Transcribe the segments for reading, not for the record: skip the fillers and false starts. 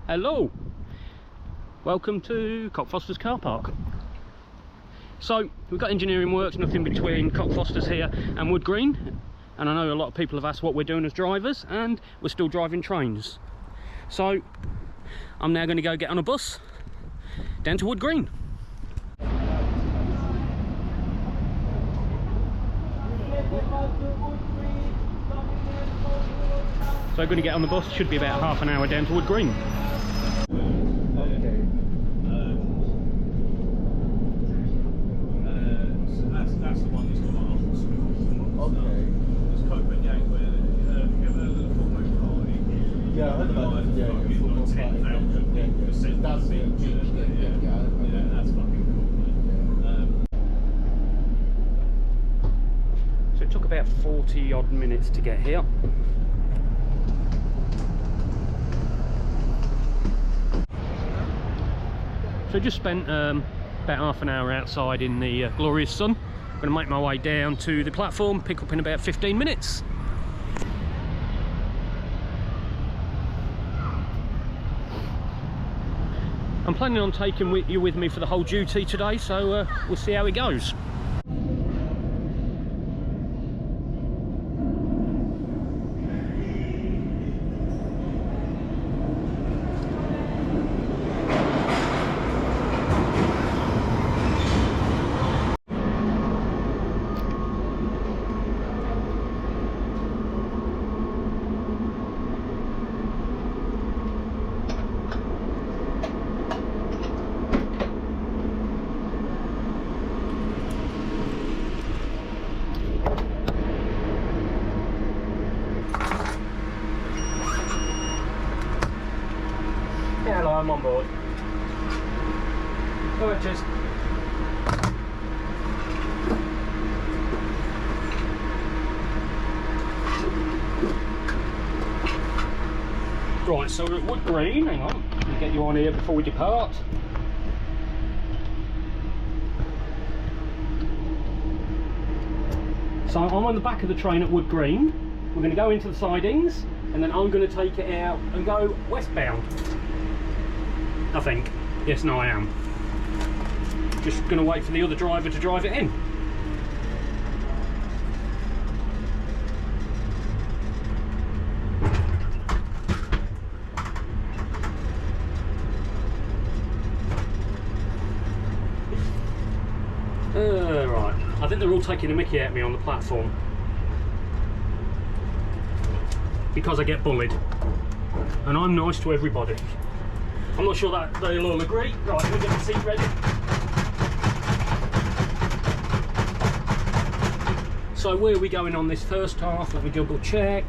Hello, welcome to Cockfosters car park. So we've got engineering works, nothing between Cockfosters here and Wood Green, and I know a lot of people have asked what we're doing as drivers, and we're still driving trains. So I'm now going to go get on a bus down to Wood Green. So I'm going to get on the bus, should be about half an hour down to Wood Green. That's the one that's got my after school. Okay. It's Copenhagen where you ever heard of the full moon party? Yeah, I heard about it. Yeah, like 10,000 people descend on the beach. Yeah, that's fucking cool, man. So it took about 40 odd minutes to get here. So I just spent about half an hour outside in the glorious sun. I'm going to make my way down to the platform, pick up in about 15 minutes. I'm planning on taking you with me for the whole duty today, so we'll see how it goes. Hello, I'm on board. Alright, cheers. Right, so we're at Wood Green. Hang on, let me get you on here before we depart. So I'm on the back of the train at Wood Green. We're going to go into the sidings, and then I'm going to take it out and go westbound. I think. Yes, no, I am. Just going to wait for the other driver to drive it in. Right. I think they're all taking a mickey at me on the platform because I get bullied, and I'm nice to everybody. I'm not sure that they'll all agree. Right, we'll get the seat ready. So where are we going on this first half? Let me double check.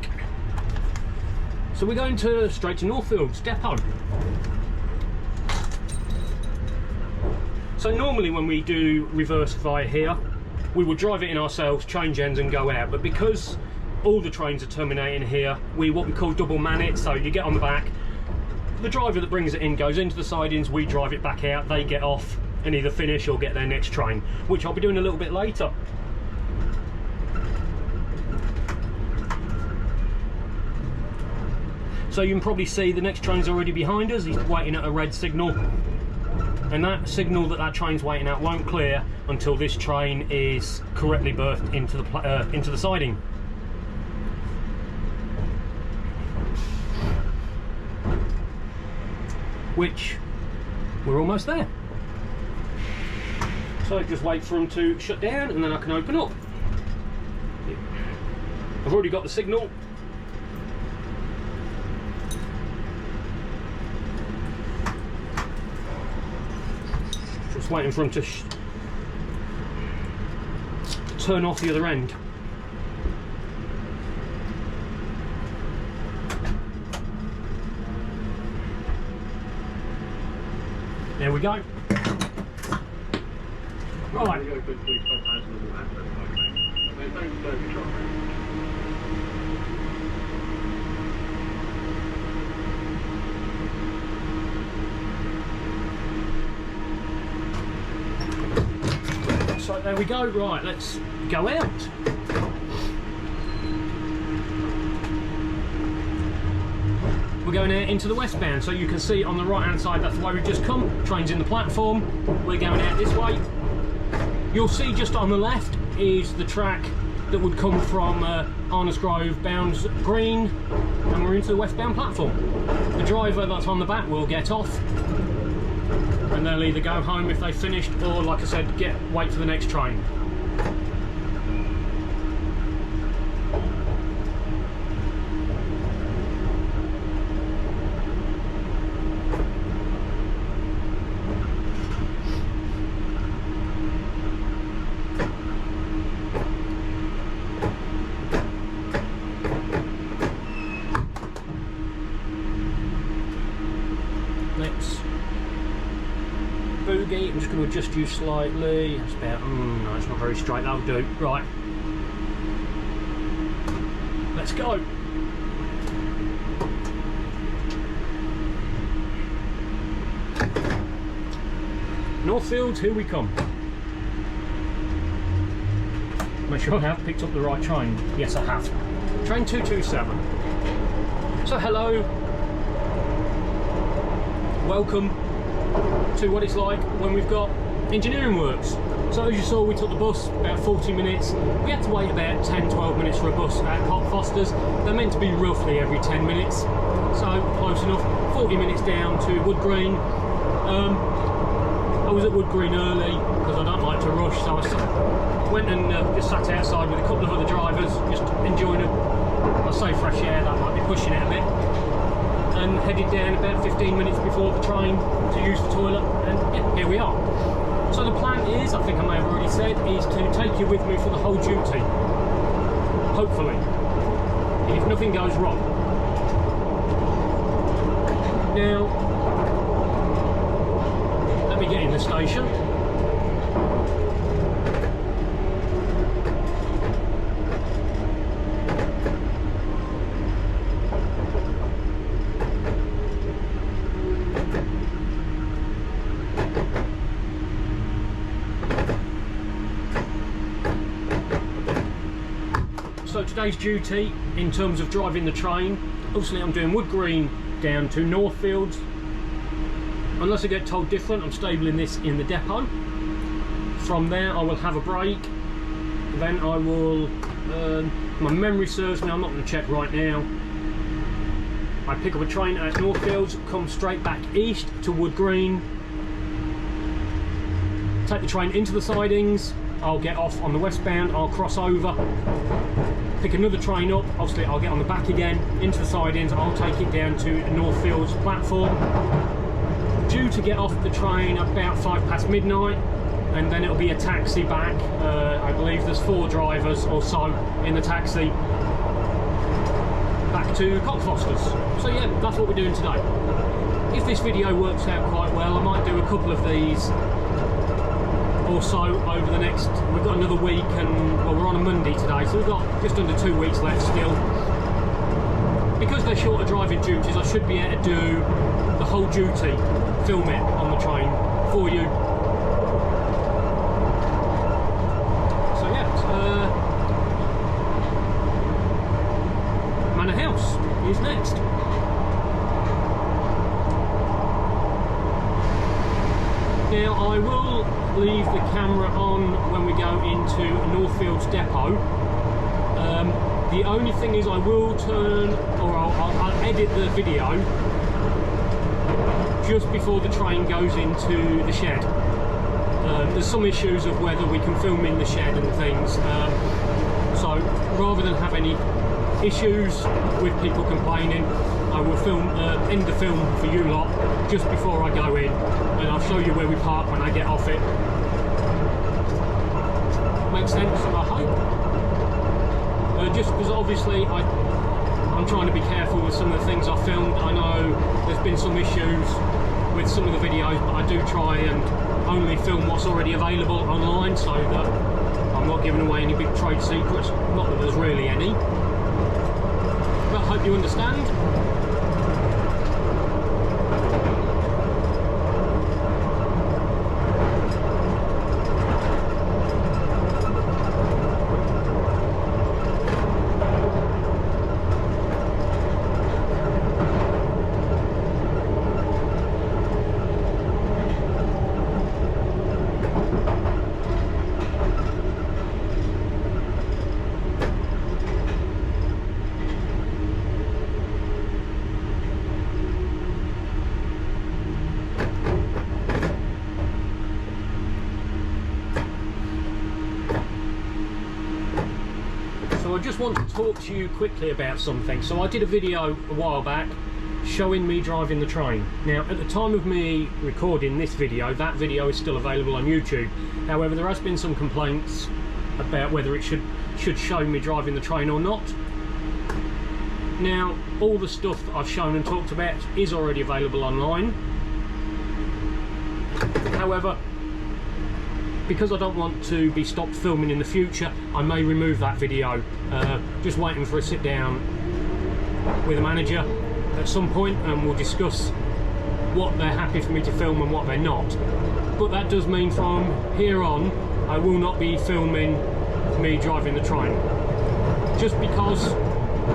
So we're going straight to Northfields depot. So normally when we do reverse via here, we would drive it in ourselves, change ends and go out. But because all the trains are terminating here, what we call double man it. So you get on the back, the driver that brings it in goes into the sidings, we drive it back out, they get off and either finish or get their next train, which I'll be doing a little bit later. So you can probably see the next train's already behind us. He's waiting at a red signal, and that signal that train's waiting at won't clear until this train is correctly berthed into the siding. Which we're almost there. So just wait for them to shut down and then I can open up. I've already got the signal. Just waiting for them to turn off the other end. There we go. Right. So there we go. Right, let's go out. we're going out into the Westbound. So you can see on the right hand side, that's the way we've just come. Train's in the platform, we're going out this way. You'll see just on the left is the track that would come from Arnos Grove, Bounds Green, and we're into the Westbound platform. The driver that's on the back will get off, and they'll either go home if they've finished, or like I said, wait for the next train. Boogie, I'm just going to adjust you slightly. It's about, no, it's not very straight, that'll do. Right, let's go. Northfields, here we come. Make sure I have picked up the right train. Yes, I have. Train 227. So hello, welcome to what it's like when we've got engineering works. So as you saw, we took the bus about 40 minutes. We had to wait about 10-12 minutes for a bus at Cockfosters. They're meant to be roughly every 10 minutes, so close enough. 40 minutes down to Wood Green. I was at Wood Green early because I don't like to rush, so I went and just sat outside with a couple of other drivers, just enjoying it. I say fresh air, that might be pushing it a bit. And headed down about 15 minutes before the train to use the toilet, and yeah, here we are. So the plan is, I think I may have already said, is to take you with me for the whole duty. Hopefully. If nothing goes wrong. Now, let me get in the station. So today's duty, in terms of driving the train, obviously I'm doing Wood Green down to Northfields. Unless I get told different, I'm stabling this in the depot. From there I will have a break. Then I will, my memory serves me, I'm not going to check right now. I pick up a train at Northfields, come straight back east to Wood Green. Take the train into the sidings. I'll get off on the Westbound, I'll cross over, pick another train up, obviously I'll get on the back again, into the sidings, I'll take it down to Northfields platform. Due to get off the train about 5 past midnight, and then it'll be a taxi back. I believe there's 4 drivers or so in the taxi, back to Cockfosters. So yeah, that's what we're doing today. If this video works out quite well, I might do a couple of these or so over the next, we've got another week, and well, we're on a Monday today, so we've got just under 2 weeks left still. Because they're shorter driving duties, I should be able to do the whole duty, film it on the train for you. So yeah, Manor House is next. Now I will leave the camera on when we go into Northfields depot. The only thing is I will turn, or I'll edit the video just before the train goes into the shed. There's some issues of whether we can film in the shed and things, so rather than have any issues with people complaining, I will end the film for you lot just before I go in, and I'll show you where we park when I get off it. Makes sense, I hope. Just because obviously I'm trying to be careful with some of the things I've filmed. I know there's been some issues with some of the videos, but I do try and only film what's already available online, so that I'm not giving away any big trade secrets. Not that there's really any, but I hope you understand. just want to talk to you quickly about something. So I did a video a while back showing me driving the train. Now at the time of me recording this video, that video is still available on YouTube. However, there has been some complaints about whether it should show me driving the train or not. Now all the stuff that I've shown and talked about is already available online. However, because I don't want to be stopped filming in the future, I may remove that video. Just waiting for a sit down with a manager at some point, and we'll discuss what they're happy for me to film and what they're not. But that does mean from here on I will not be filming me driving the train, just because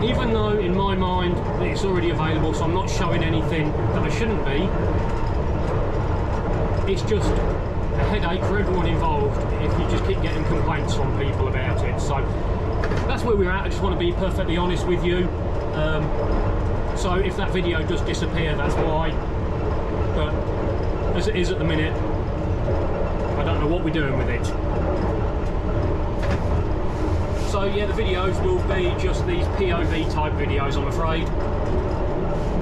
even though in my mind it's already available, so I'm not showing anything that I shouldn't be, it's just a headache for everyone involved if you just keep getting complaints from people about it. So that's where we're at. I just want to be perfectly honest with you. So if that video does disappear, that's why. But as it is at the minute, I don't know what we're doing with it. So yeah, the videos will be just these POV type videos, I'm afraid.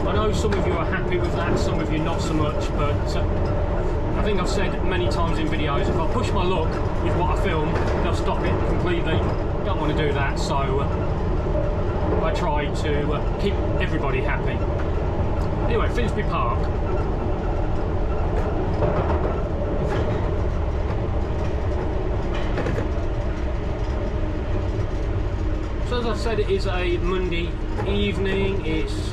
I know some of you are happy with that, some of you not so much, but I think I've said many times in videos, if I push my luck with what I film, they'll stop it completely. Don't want to do that, so I try to keep everybody happy. Anyway, Finsbury Park. So as I said, it is a Monday evening. It's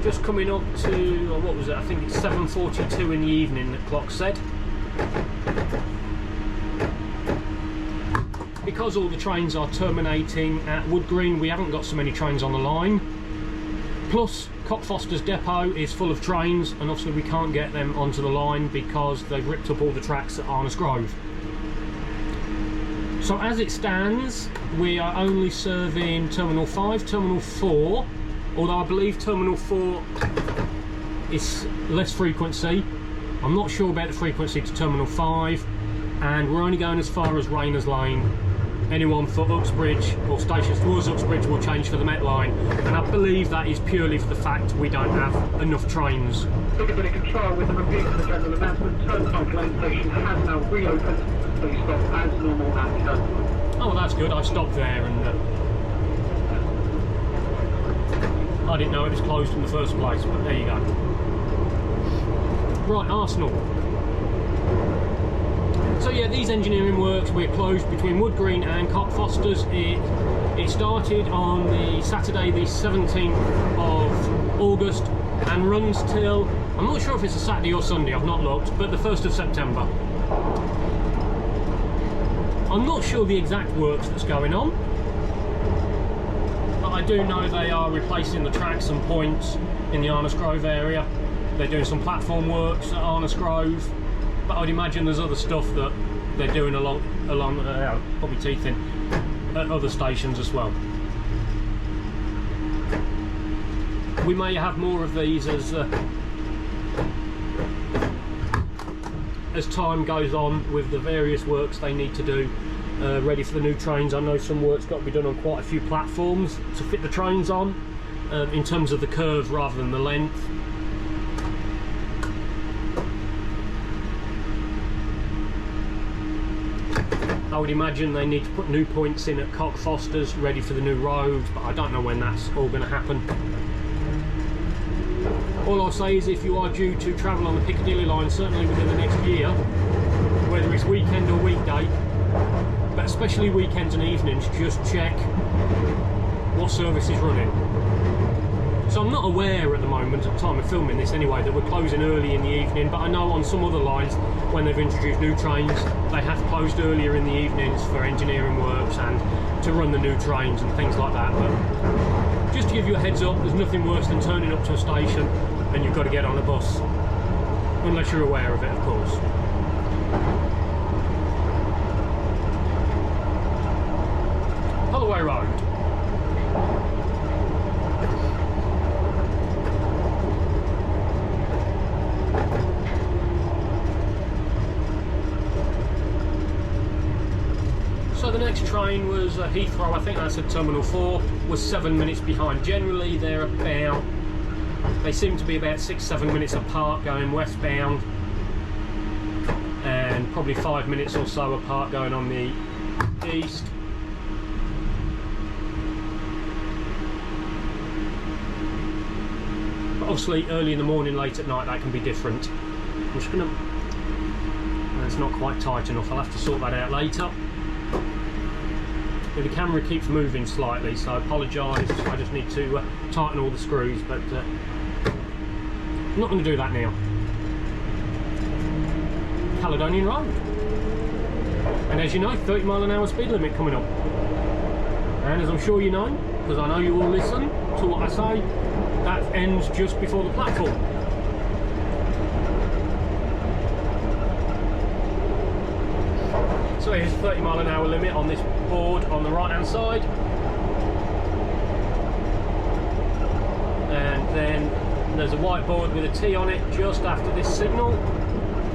just coming up to, what was it, I think it's 7:42 in the evening, the clock said. Because all the trains are terminating at Wood Green, we haven't got so many trains on the line. Plus, Cockfosters depot is full of trains, and obviously we can't get them onto the line because they've ripped up all the tracks at Arnos Grove. So as it stands, we are only serving Terminal 5, Terminal 4, although I believe Terminal 4 is less frequency. I'm not sure about the frequency to Terminal 5, and we're only going as far as Rayners Lane. Anyone for Uxbridge or stations towards Uxbridge will change for the Met Line, and I believe that is purely for the fact we don't have enough trains. Piccadilly Control with a review for the general announcement. Turnpike Lane Station has now reopened. Please stop as normal and go. Oh, well, that's good. I stopped there and I didn't know it was closed in the first place, but there you go. Right, Arsenal. So yeah, these engineering works, we're closed between Wood Green and Cockfosters. It started on the Saturday the 17th of August and runs till, I'm not sure if it's a Saturday or Sunday, I've not looked, but the 1st of September. I'm not sure the exact works that's going on, but I do know they are replacing the tracks and points in the Arnos Grove area. They're doing some platform works at Arnos Grove, but I'd imagine there's other stuff that they're doing along put my teeth in, at other stations as well. We may have more of these as time goes on with the various works they need to do ready for the new trains. I know some work's got to be done on quite a few platforms to fit the trains on, in terms of the curve rather than the length. I would imagine they need to put new points in at Cockfosters ready for the new roads, but I don't know when that's all going to happen. All I'll say is if you are due to travel on the Piccadilly Line, certainly within the next year, whether it's weekend or weekday, but especially weekends and evenings, just check what service is running. So I'm not aware at the moment, at the time of filming this anyway, that we're closing early in the evening, but I know on some other lines, when they've introduced new trains, they have closed earlier in the evenings for engineering works and to run the new trains and things like that. But just to give you a heads up, there's nothing worse than turning up to a station and you've got to get on a bus, unless you're aware of it, of course. Holloway Road. So the next train train was Heathrow, I think that's at Terminal 4, was 7 minutes behind. Generally they seem to be about 6-7 minutes apart going westbound, and probably 5 minutes or so apart going on the east. But obviously early in the morning, late at night, that can be different. I'm just gonna, it's not quite tight enough, I'll have to sort that out later. The camera keeps moving slightly, so I apologise. I just need to tighten all the screws, but I'm not going to do that now. Caledonian Road, and as you know, 30 mile an hour speed limit coming up. And as I'm sure you know, because I know you will listen to what I say, that ends just before the platform. So here's 30 mile an hour limit on this board on the right hand side, and then there's a white board with a T on it just after this signal.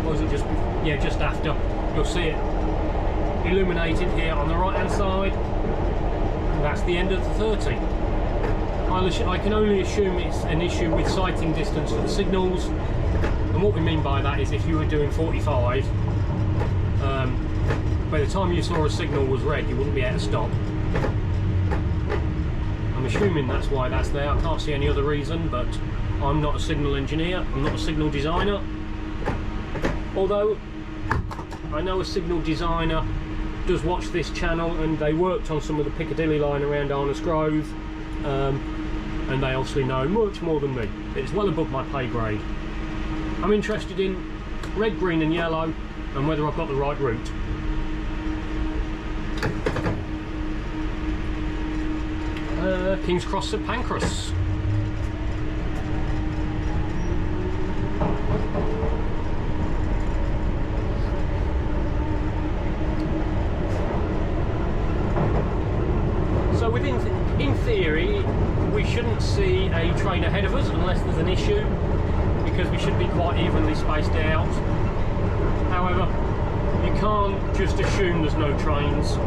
Or is it just, yeah, just after. You'll see it illuminated here on the right hand side, and that's the end of the 30. I can only assume it's an issue with sighting distance for the signals, and what we mean by that is if you were doing 45, by the time you saw a signal was red, you wouldn't be able to stop. I'm assuming that's why that's there. I can't see any other reason, but I'm not a signal engineer, I'm not a signal designer. Although I know a signal designer does watch this channel, and they worked on some of the Piccadilly Line around Arnos Grove, and they obviously know much more than me. It's well above my pay grade. I'm interested in red, green and yellow, and whether I've got the right route. King's Cross St Pancras. So in theory, we shouldn't see a train ahead of us unless there's an issue, because we should be quite evenly spaced out. However, you can't just assume there's no trains.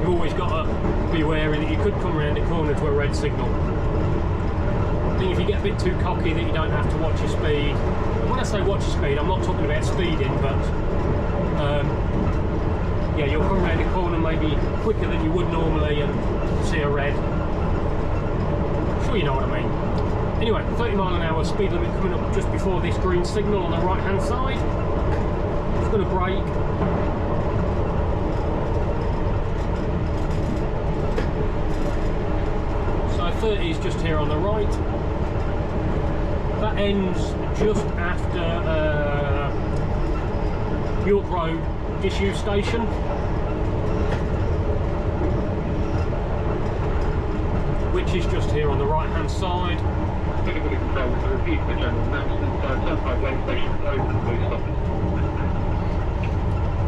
You've always got to be wary that you could come around the corner to a red signal. I think if you get a bit too cocky that you don't have to watch your speed, and when I say watch your speed, I'm not talking about speeding, but yeah, you'll come around the corner maybe quicker than you would normally and see a red. I'm sure you know what I mean. Anyway, 30 mile an hour speed limit coming up just before this green signal on the right hand side. Just going to brake. So 30 is just here on the right. That ends just after York Road Disused Station. Which is just here on the right hand side. Piccadilly Control to repeat the general announcement. Turnpike Lane Station is open, please stop it.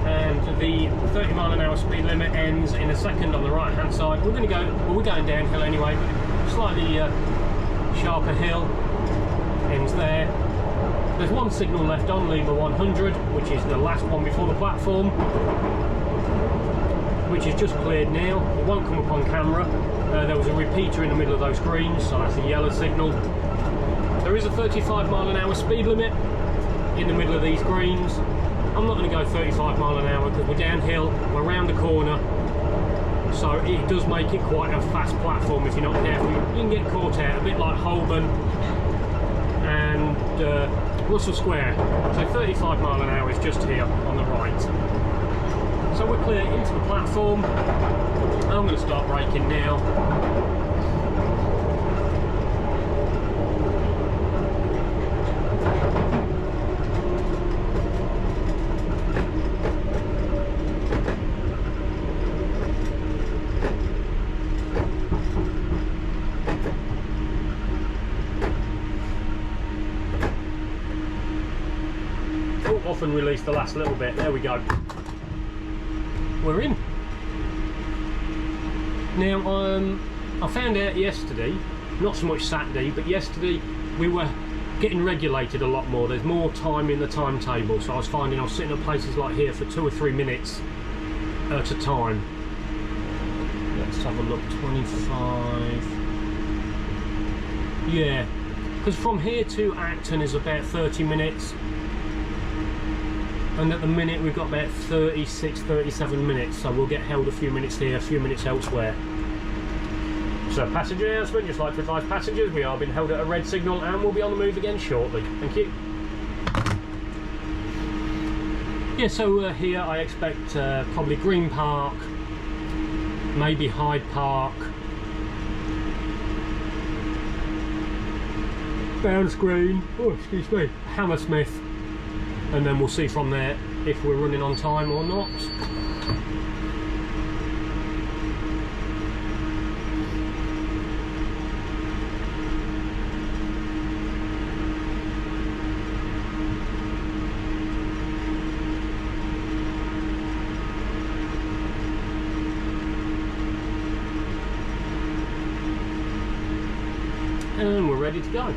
And the 30 mile an hour speed limit ends in a second on the right hand side. We're going to go, well, we're going downhill anyway, but slightly sharper hill ends there. There's one signal left on, Lima 100, which is the last one before the platform, which is just cleared now. It won't come up on camera. There was a repeater in the middle of those greens, so that's a yellow signal. There is a 35 mile an hour speed limit in the middle of these greens. I'm not going to go 35 mile an hour because we're downhill, we're around the corner, so it does make it quite a fast platform if you're not careful. You can get caught out, a bit like Holborn and Russell Square. So 35 mile an hour is just here on the right. So we're clear into the platform. I'm going to start braking now. Oh, off and release the last little bit. There we go. We're in. Now, I found out yesterday, not so much Saturday, but yesterday we were getting regulated a lot more. There's more time in the timetable, so I was finding I was sitting at places like here for 2 or 3 minutes at a time. Let's have a look. 25. Yeah, because from here to Acton is about 30 minutes. And at the minute we've got about 36, 37 minutes, so we'll get held a few minutes here, a few minutes elsewhere. So passenger announcement, just like to advise passengers, we are being held at a red signal and we'll be on the move again shortly. Thank you. Yeah, so here I expect probably Green Park, maybe Hyde Park, Bounds Green, oh excuse me, Hammersmith, and then we'll see from there if we're running on time or not. And we're ready to go.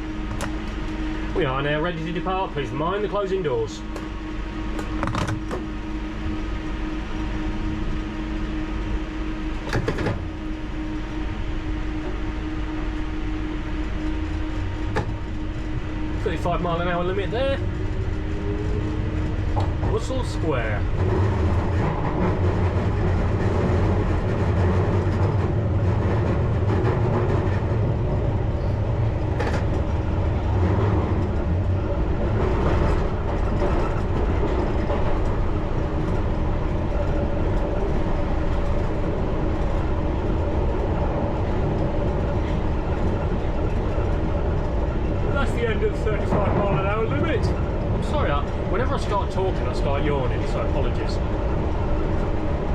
We are now ready to depart. Please mind the closing doors. £35-mile-an-hour limit there. Russell Square. Whenever I start talking, I start yawning, so apologies.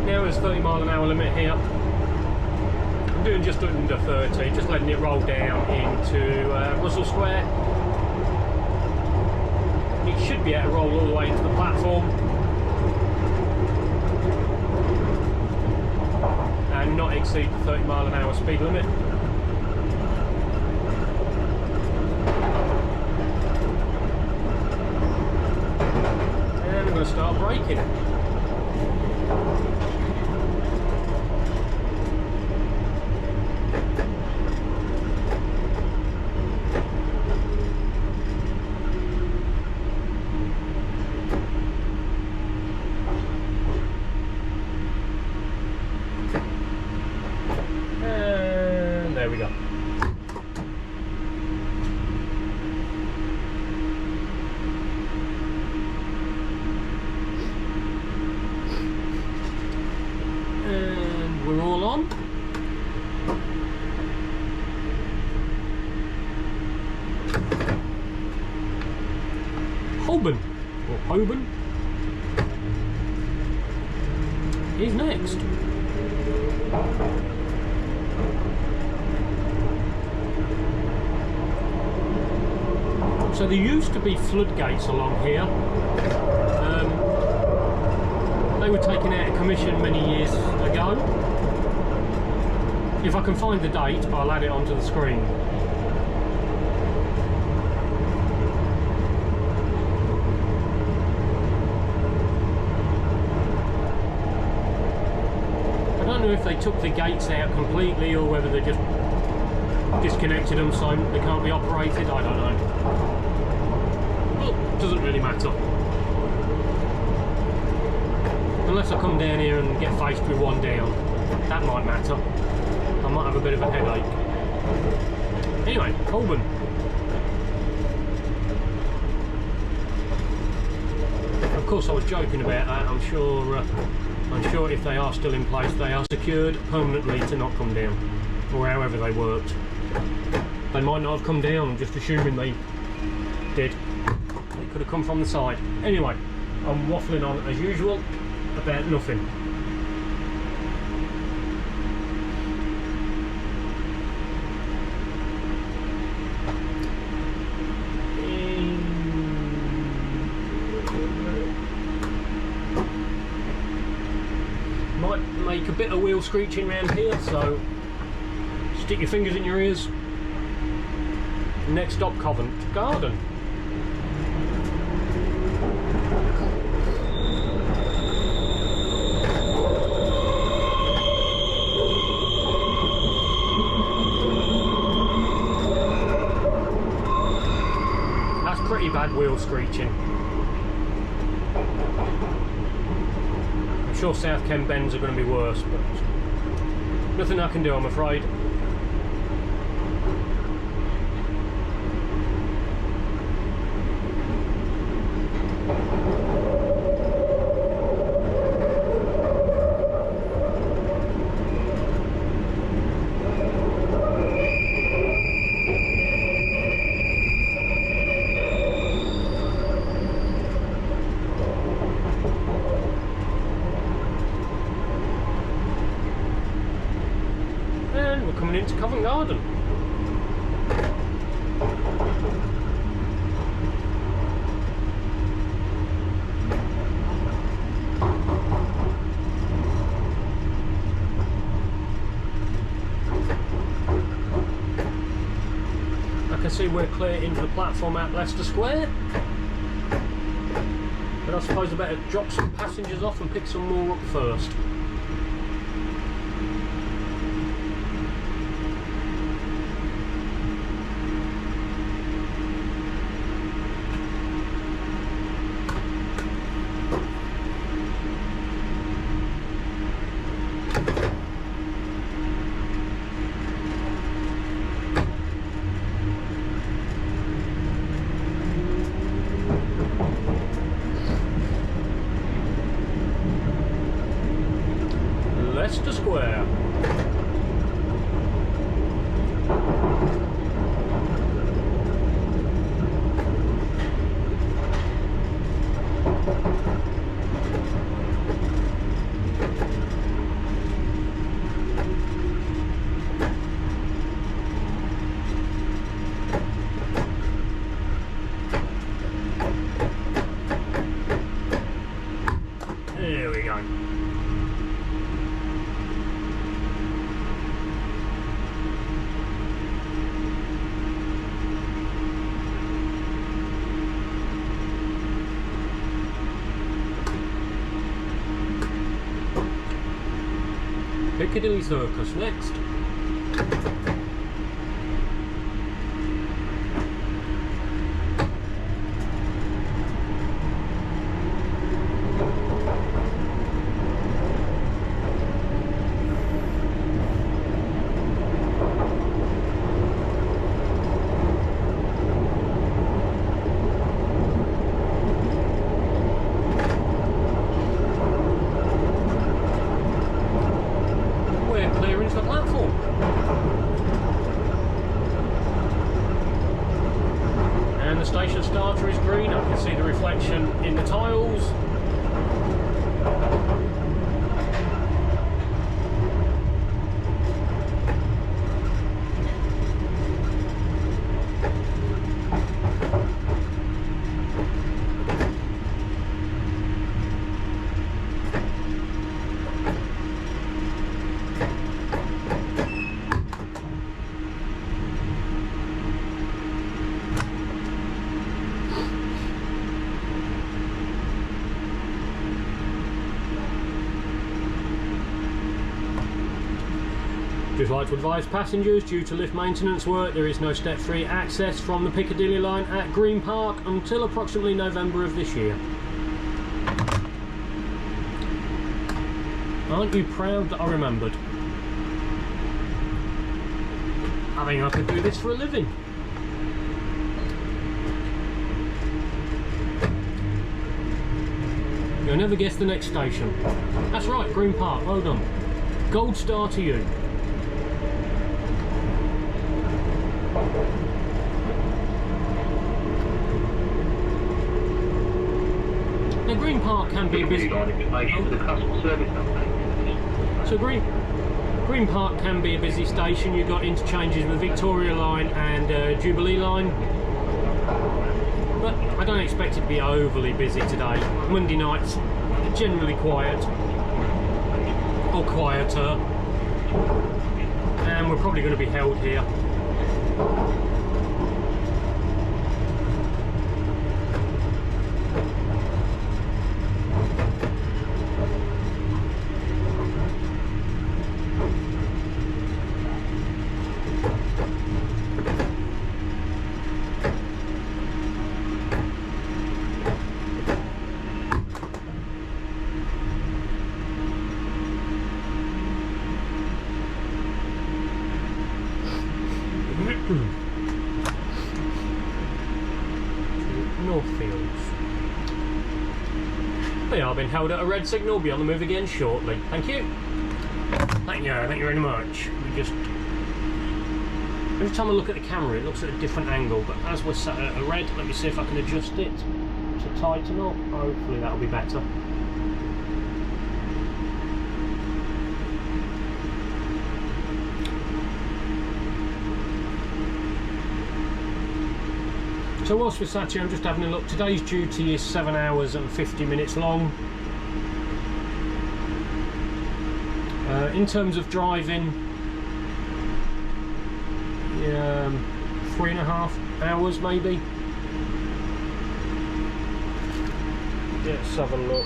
Now there's 30-mile-an-hour limit here. I'm doing just under 30, just letting it roll down into Russell Square. It should be able to roll all the way into the platform and not exceed the 30-mile-an-hour speed limit. I'm going to start braking. And there we go. We're all on. Holborn, or Holborn, is next. So there used to be floodgates along here. They were taken out of commission many years ago. If I can find the date, I'll add it onto the screen. I don't know if they took the gates out completely or whether they just disconnected them so they can't be operated. I don't know. Well, it doesn't really matter. Unless I come down here and get faced with one down. That might matter. I might have a bit of a headache. Anyway, Holborn. Of course I was joking about that. I'm sure if they are still in place, they are secured permanently to not come down. Or however they worked. They might not have come down, I'm just assuming they did. They could have come from the side. Anyway, I'm waffling on as usual about nothing. Might make a bit of wheel screeching around here, so stick your fingers in your ears. Next stop, Covent Garden. pretty bad wheel screeching. I'm sure South Ken bends are going to be worse, but nothing I can do, I'm afraid. Into Covent Garden. I can see we're clear into the platform at Leicester Square, but I suppose I better drop some passengers off and pick some more up first. Leicester Square. There we go. Piccadilly Circus next. Station starter is green. I can see the reflection in the tiles. Just like to advise passengers, due to lift maintenance work, there is no step-free access from the Piccadilly Line at Green Park until approximately November of this year. Aren't you proud that I remembered? I think I could do this for a living. You'll never guess the next station. That's right, Green Park, well done. Gold star to you. Now Green Park can be a busy... So Green Park can be a busy station. You've got interchanges with Victoria Line and Jubilee Line. But I don't expect it to be overly busy today. Monday nights are generally quiet. Or quieter. And we're probably going to be held here. Northfields. They are being held at a red signal, be on the move again shortly. Thank you. Thank you very much. We just... Every time I look at the camera it looks at a different angle, but as we're sat at a red, let me see if I can adjust it to tighten up. Hopefully that'll be better. So whilst we're sat here, I'm just having a look. Today's duty is 7 hours and 50 minutes long. In terms of driving, 3.5 hours maybe. Let's have a look.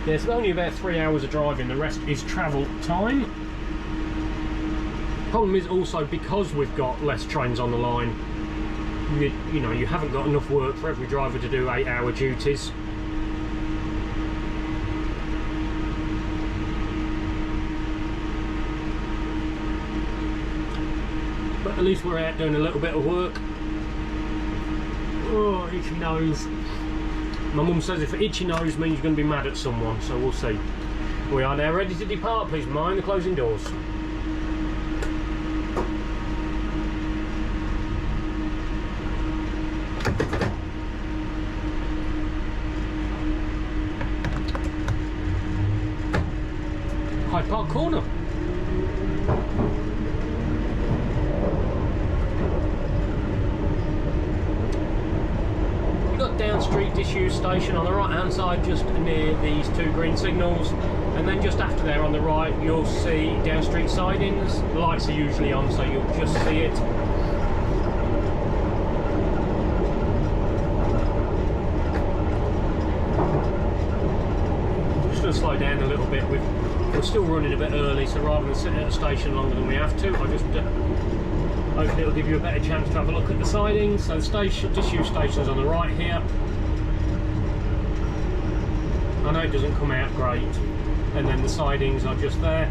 Yeah, it's only about 3 hours of driving, the rest is travel time. Problem is also, because we've got less trains on the line, you know, you haven't got enough work for every driver to do 8-hour duties. But at least we're out doing a little bit of work. Oh, itchy nose. My mum says if itchy nose means you're going to be mad at someone, so we'll see. We are now ready to depart. Please mind the closing doors. Hyde Park Corner. Down Street Disused Station on the right hand side, just near these two green signals, and then just after there on the right you'll see Down Street sidings. The lights are usually on, so you'll just see it. Just going to slow down a little bit. We're still running a bit early, so rather than sitting at the station longer than we have to, I just hopefully it'll give you a better chance to have a look at the sidings. So the station, disused station's on the right here. I know it doesn't come out great. And then the sidings are just there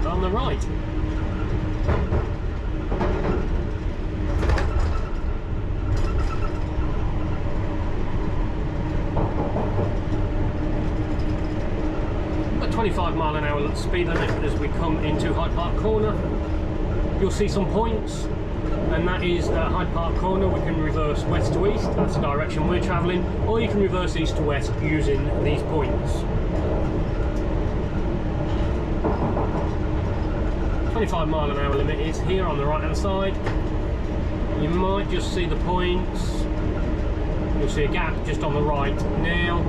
on the right. At 25 mile an hour speed limit as we come into Hyde Park Corner. You'll see some points, and that is Hyde Park Corner. We can reverse west to east, that's the direction we're travelling, or you can reverse east to west using these points. 25 mile an hour limit is here on the right hand side. You might just see the points. You'll see a gap just on the right now.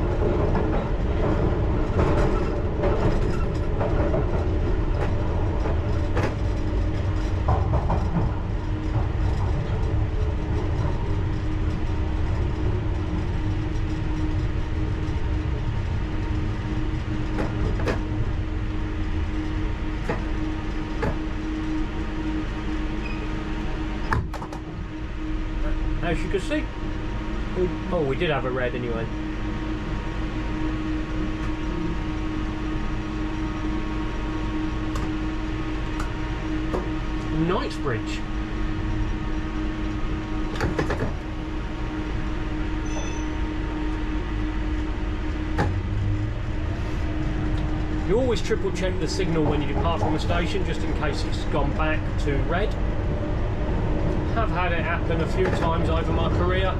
As you can see, oh, we did have a red anyway. Knightsbridge. You always triple check the signal when you depart from a station, just in case it's gone back to red. I've had it happen a few times over my career.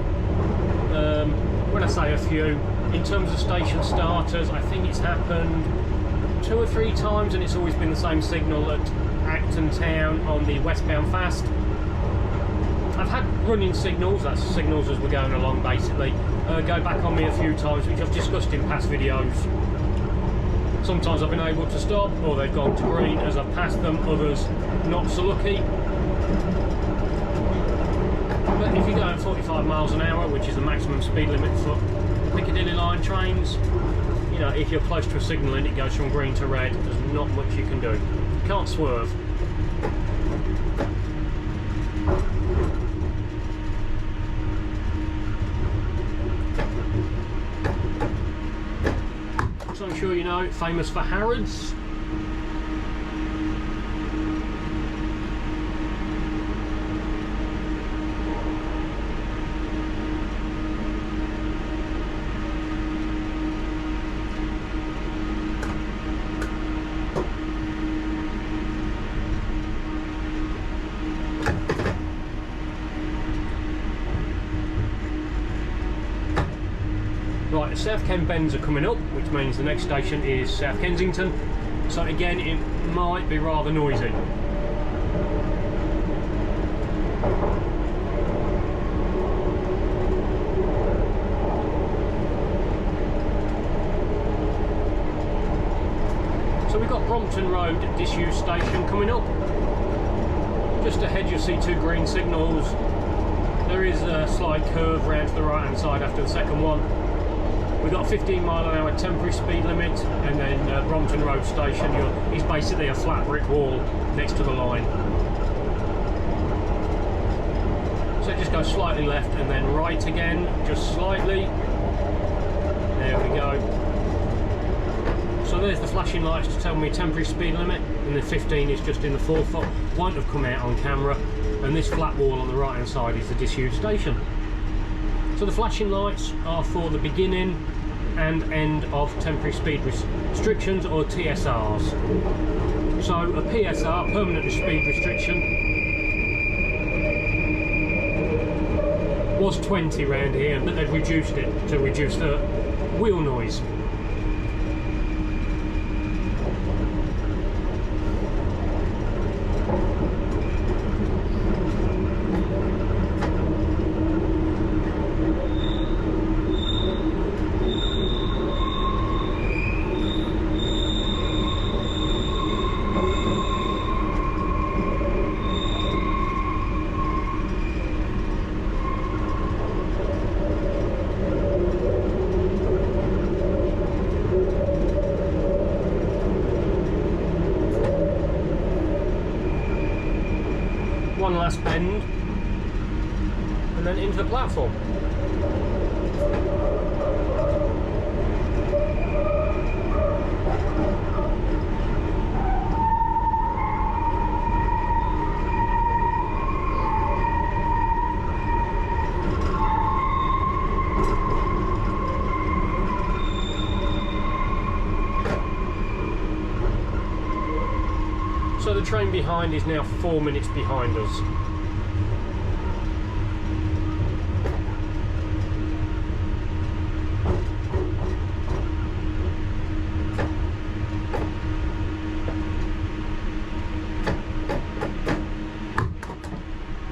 When I say a few, in terms of station starters, I think it's happened 2 or 3 times, and it's always been the same signal at Acton Town on the Westbound Fast. I've had running signals, that's signals as we're going along basically, go back on me a few times, which I've discussed in past videos. Sometimes I've been able to stop, or they've gone to green as I've passed them, others not so lucky. But if you're going 45 miles an hour, which is the maximum speed limit for Piccadilly Line trains, you know, if you're close to a signal and it goes from green to red, there's not much you can do. You can't swerve. sure you know, famous for Harrods. Right, the South Ken bends are coming up, which means the next station is South Kensington. So again, it might be rather noisy. So we've got Brompton Road disused station coming up. Just ahead you'll see two green signals. There is a slight curve round to the right hand side after the second one. We've got a 15-mile-an-hour temporary speed limit, and then Brompton Road Station is basically a flat brick wall next to the line. So just go slightly left and then right again, just slightly. There we go. So there's the flashing lights to tell me temporary speed limit, and the 15 is just in the forethought. Won't have come out on camera, and this flat wall on the right hand side is the disused station. So the flashing lights are for the beginning and end of temporary speed restrictions, or TSRs. So a PSR, permanent speed restriction, was 20 round here, but they've reduced it to reduce the wheel noise. One last bend and then into the platform. So the train behind is now 4 minutes behind us.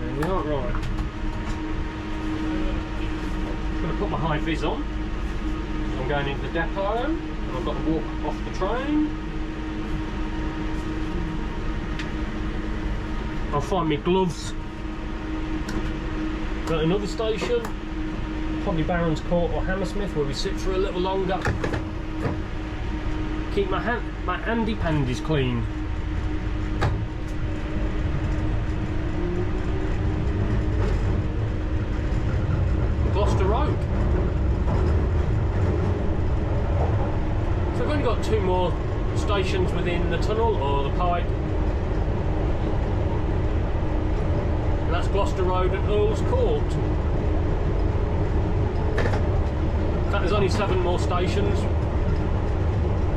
There we are, right. I'm going to put my high vis on. I'm going into the depot and I've got to walk off the train. I'll find my gloves at another station, probably Barron's Court or Hammersmith, where we sit for a little longer. Keep my handy pandies clean. Gloucester Road. So we've only got 2 more stations within the tunnel or the pipe. And that's Gloucester Road and Earl's Court. In fact, there's only 7 more stations,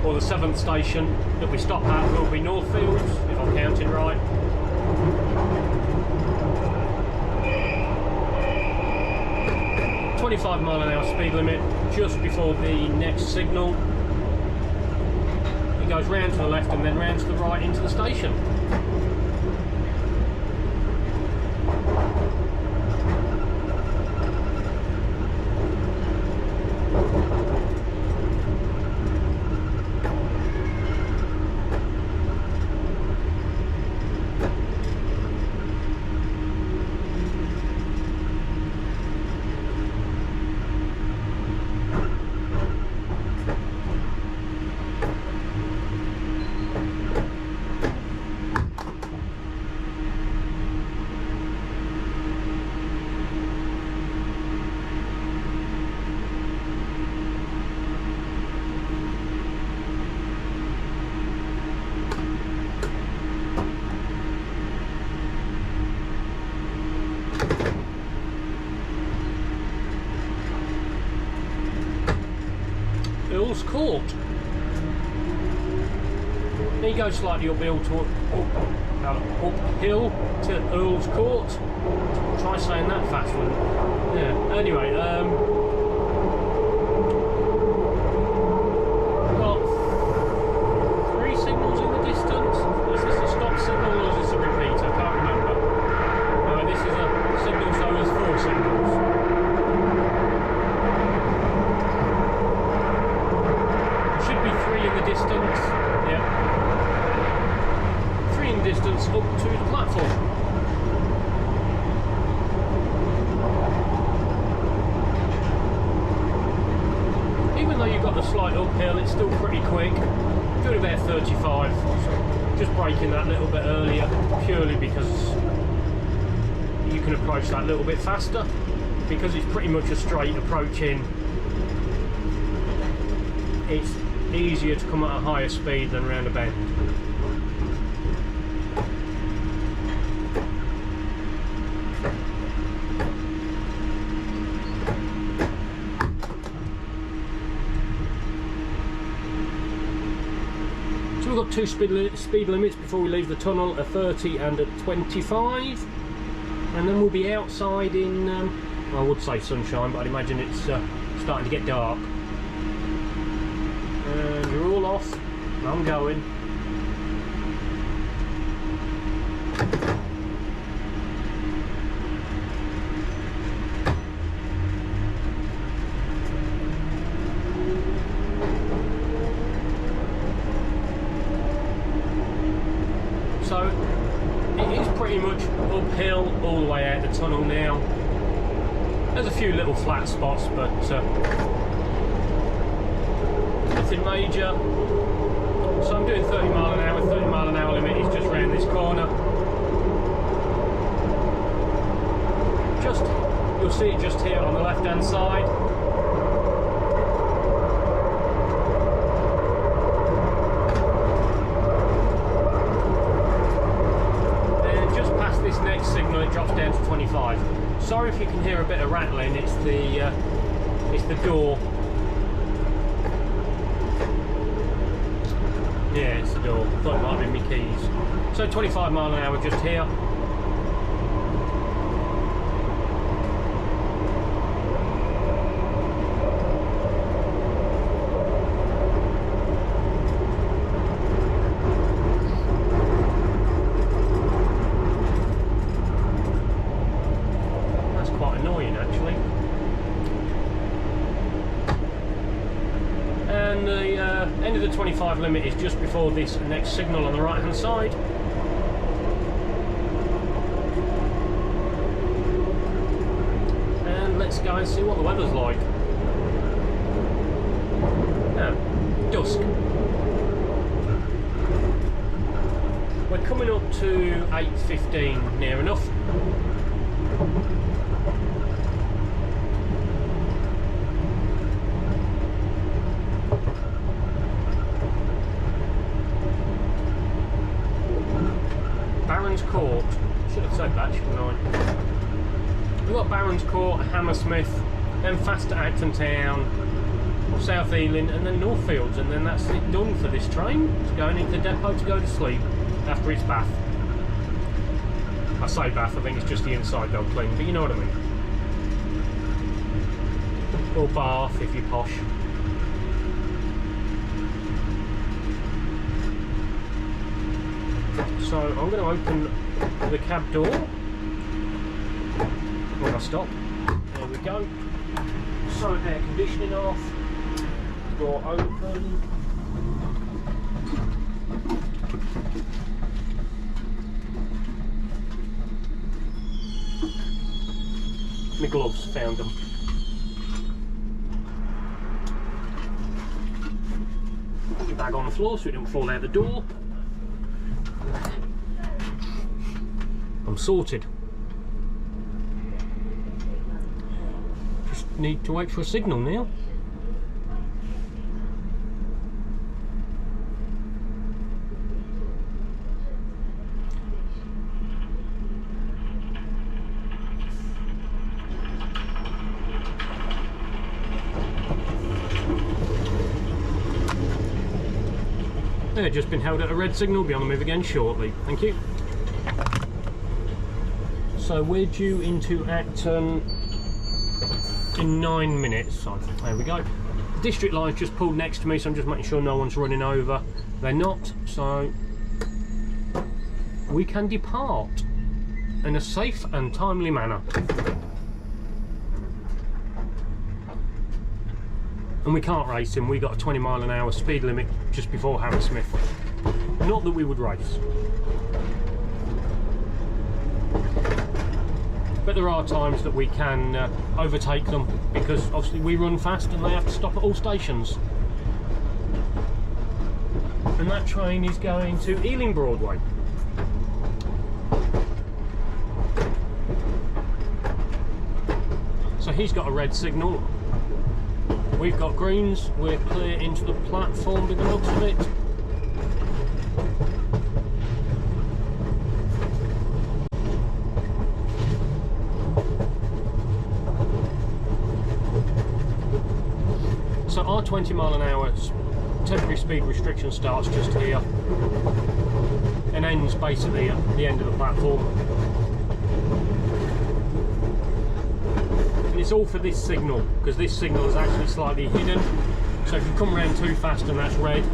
or the 7th station that we stop at will be Northfields, if I'm counting right. "25-mile-an-hour speed limit just before the next signal. It goes round to the left and then round to the right into the station. Earl's Court. Then you go slightly uphill to Earl's Court. Try saying that fast one. Yeah. Anyway, we've got 3 signals in the distance. Is this a stop signal or is this a repeat? I can't remember. No, this is a signal, so there's 4 signals. There should be 3 in the distance. Yeah. 3 in the distance up to the platform. Even though you've got the slight uphill, it's still pretty quick. Doing about 35. Just braking that little bit earlier, purely because you can approach that a little bit faster. Because it's pretty much a straight approach in, it's easier to come at a higher speed than round a bend. So we've got 2 speed limits before we leave the tunnel, a 30 and a 25, and then we'll be outside in, I would say sunshine, but I'd imagine it's starting to get dark. And you're all off, and I'm going. So it is pretty much uphill all the way out the tunnel now. There's a few little flat spots, but nothing major. So I'm doing 30 mile an hour. 30 mile an hour limit is just round this corner. You'll see it just here on the left hand side. This next signal, it drops down to 25. Sorry if you can hear a bit of rattling. It's the door. Yeah, it's the door. Thought it might have been my keys. So 25 mile an hour just here. And the end of the 25 limit is just before this next signal on the right hand side. And let's go and see what the weather's like. Dusk. We're coming up to 8:15 near enough. Court. Should have said that, shouldn't I? We've got Barron's Court, Hammersmith, then fast to Acton Town, South Ealing, and then Northfields, and then that's it done for this train. It's going into the depot to go to sleep after its bath. I say bath, I think it's just the inside they'll clean, but you know what I mean. Or bath if you're posh. So I'm going to open the cab door when I stop. There we go. So air conditioning off, door open. My gloves, found them. Put your bag on the floor so it don't fall out the door. I'm sorted. Just need to wait for a signal now. They're just been held at a red signal, be on the move again shortly. Thank you. So we're due into Acton in 9 minutes. So there we go. The district line's just pulled next to me, so I'm just making sure no one's running over. They're not, so we can depart in a safe and timely manner. And we can't race him. We got a 20-mile-an-hour speed limit just before Hammersmith. Not that we would race. But there are times that we can overtake them, because obviously we run fast and they have to stop at all stations. And that train is going to Ealing Broadway. So he's got a red signal. We've got greens. We're clear into the platform with the looks of it. So our 20-mile-an-hour temporary speed restriction starts just here and ends basically at the end of the platform. And it's all for this signal, because this signal is actually slightly hidden. So if you come around too fast and that's red,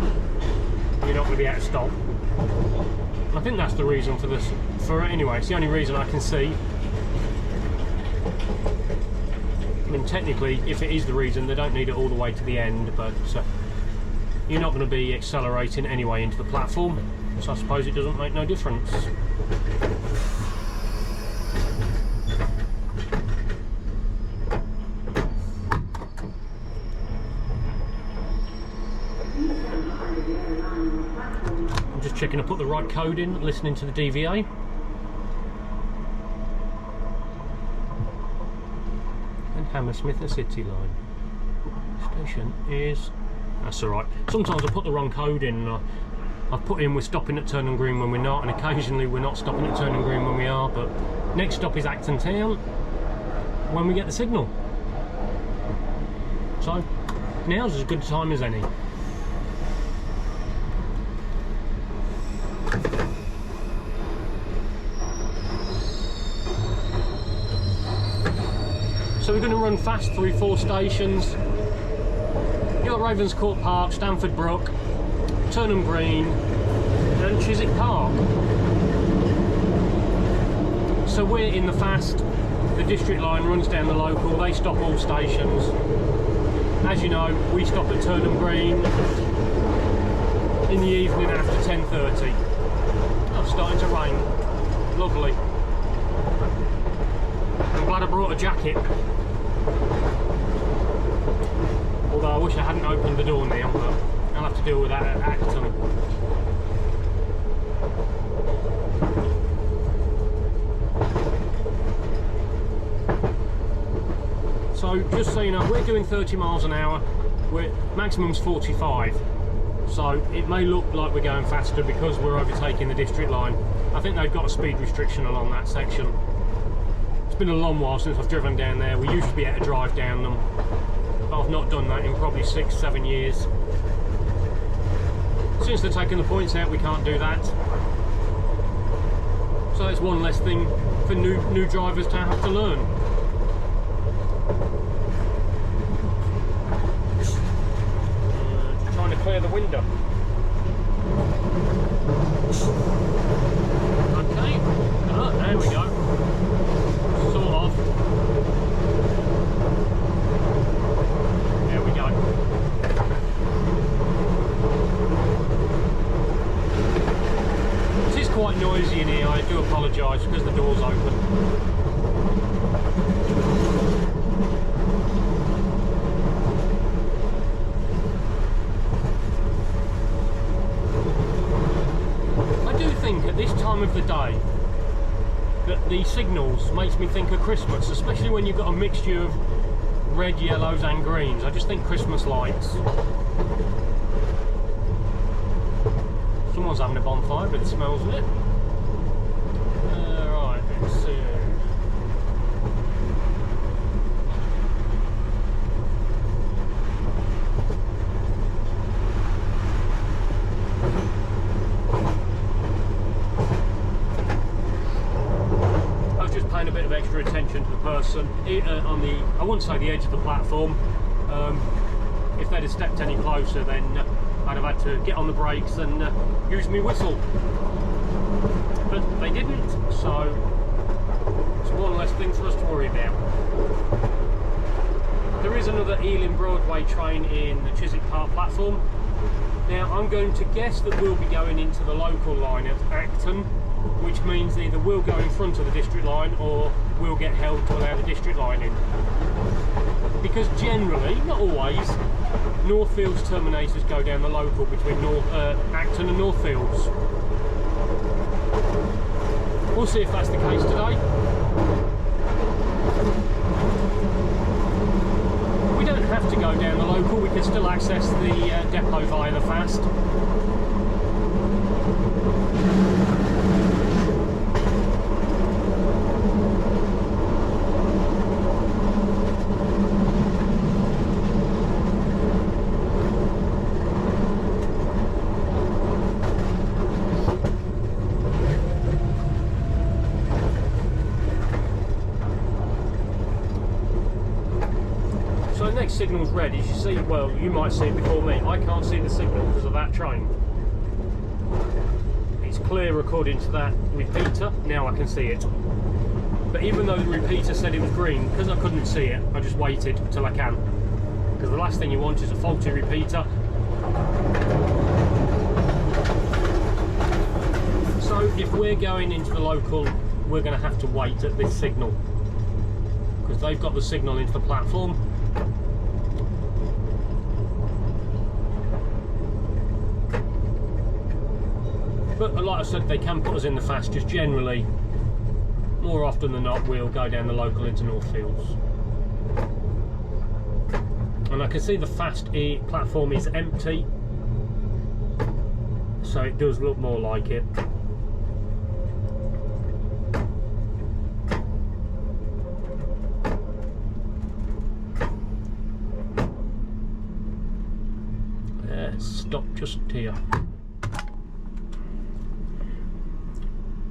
you're not going to be able to stop. And I think that's the reason for this. For anyway, it's the only reason I can see. I mean, technically, if it is the reason, they don't need it all the way to the end, but you're not going to be accelerating anyway into the platform, so I suppose it doesn't make no difference. I'm just checking to put the right code in, listening to the DVA. Hammersmith and City Line. Station is... That's alright. Sometimes I put the wrong code in. I've put in we're stopping at Turnham Green when we're not, and occasionally we're not stopping at Turnham Green when we are, but next stop is Acton Town when we get the signal. So now's as good a time as any. So we're going to run fast through 4 stations. You've got Ravenscourt Park, Stamford Brook, Turnham Green and Chiswick Park. So we're in the fast, the district line runs down the local, they stop all stations. As you know, we stop at Turnham Green in the evening after 10:30. Oh, it's starting to rain. Lovely. I'm glad I brought a jacket. Although I wish I hadn't opened the door now, but I'll have to deal with that at Acton. So just so you know, we're doing 30 miles an hour, maximum's 45. So it may look like we're going faster because we're overtaking the district line. I think they've got a speed restriction along that section. It's been a long while since I've driven down there. We used to be able to drive down them, but I've not done that in probably 6-7 years. Since they're taking the points out, we can't do that. So it's one less thing for new drivers to have to learn. Just trying to clear the window. Okay, there we go. Sort of. There we go. It is quite noisy in here, I do apologise because the door's open. I do think at this time of the day that the signals makes me think of Christmas, especially when you've got a mixture of red, yellows and greens. I just think Christmas lights. Someone's having a bonfire, but it smells of it. Right, let's see. person on the, I wouldn't say the edge of the platform. If they'd have stepped any closer, then I'd have had to get on the brakes and use my whistle. But they didn't, so it's one less thing for us to worry about. There is another Ealing Broadway train in the Chiswick Park platform. Now I'm going to guess that we'll be going into the local line at Acton, which means either we'll go in front of the district line or we'll get held to allow the district line in. Because generally, not always, Northfields terminators go down the local between Acton and Northfields. We'll see if that's the case today. We don't have to go down the local, we can still access the depot via the fast. Signal's red, as you see, well, you might see it before me. I can't see the signal because of that train. It's clear according to that repeater, now I can see it. But even though the repeater said it was green, because I couldn't see it, I just waited till I can. Because the last thing you want is a faulty repeater. So if we're going into the local, we're going to have to wait at this signal. Because they've got the signal into the platform. But like I said, they can put us in the fast, just generally, more often than not, we'll go down the local into Northfields. And I can see the fast platform is empty, so it does look more like it. Let's stop just here.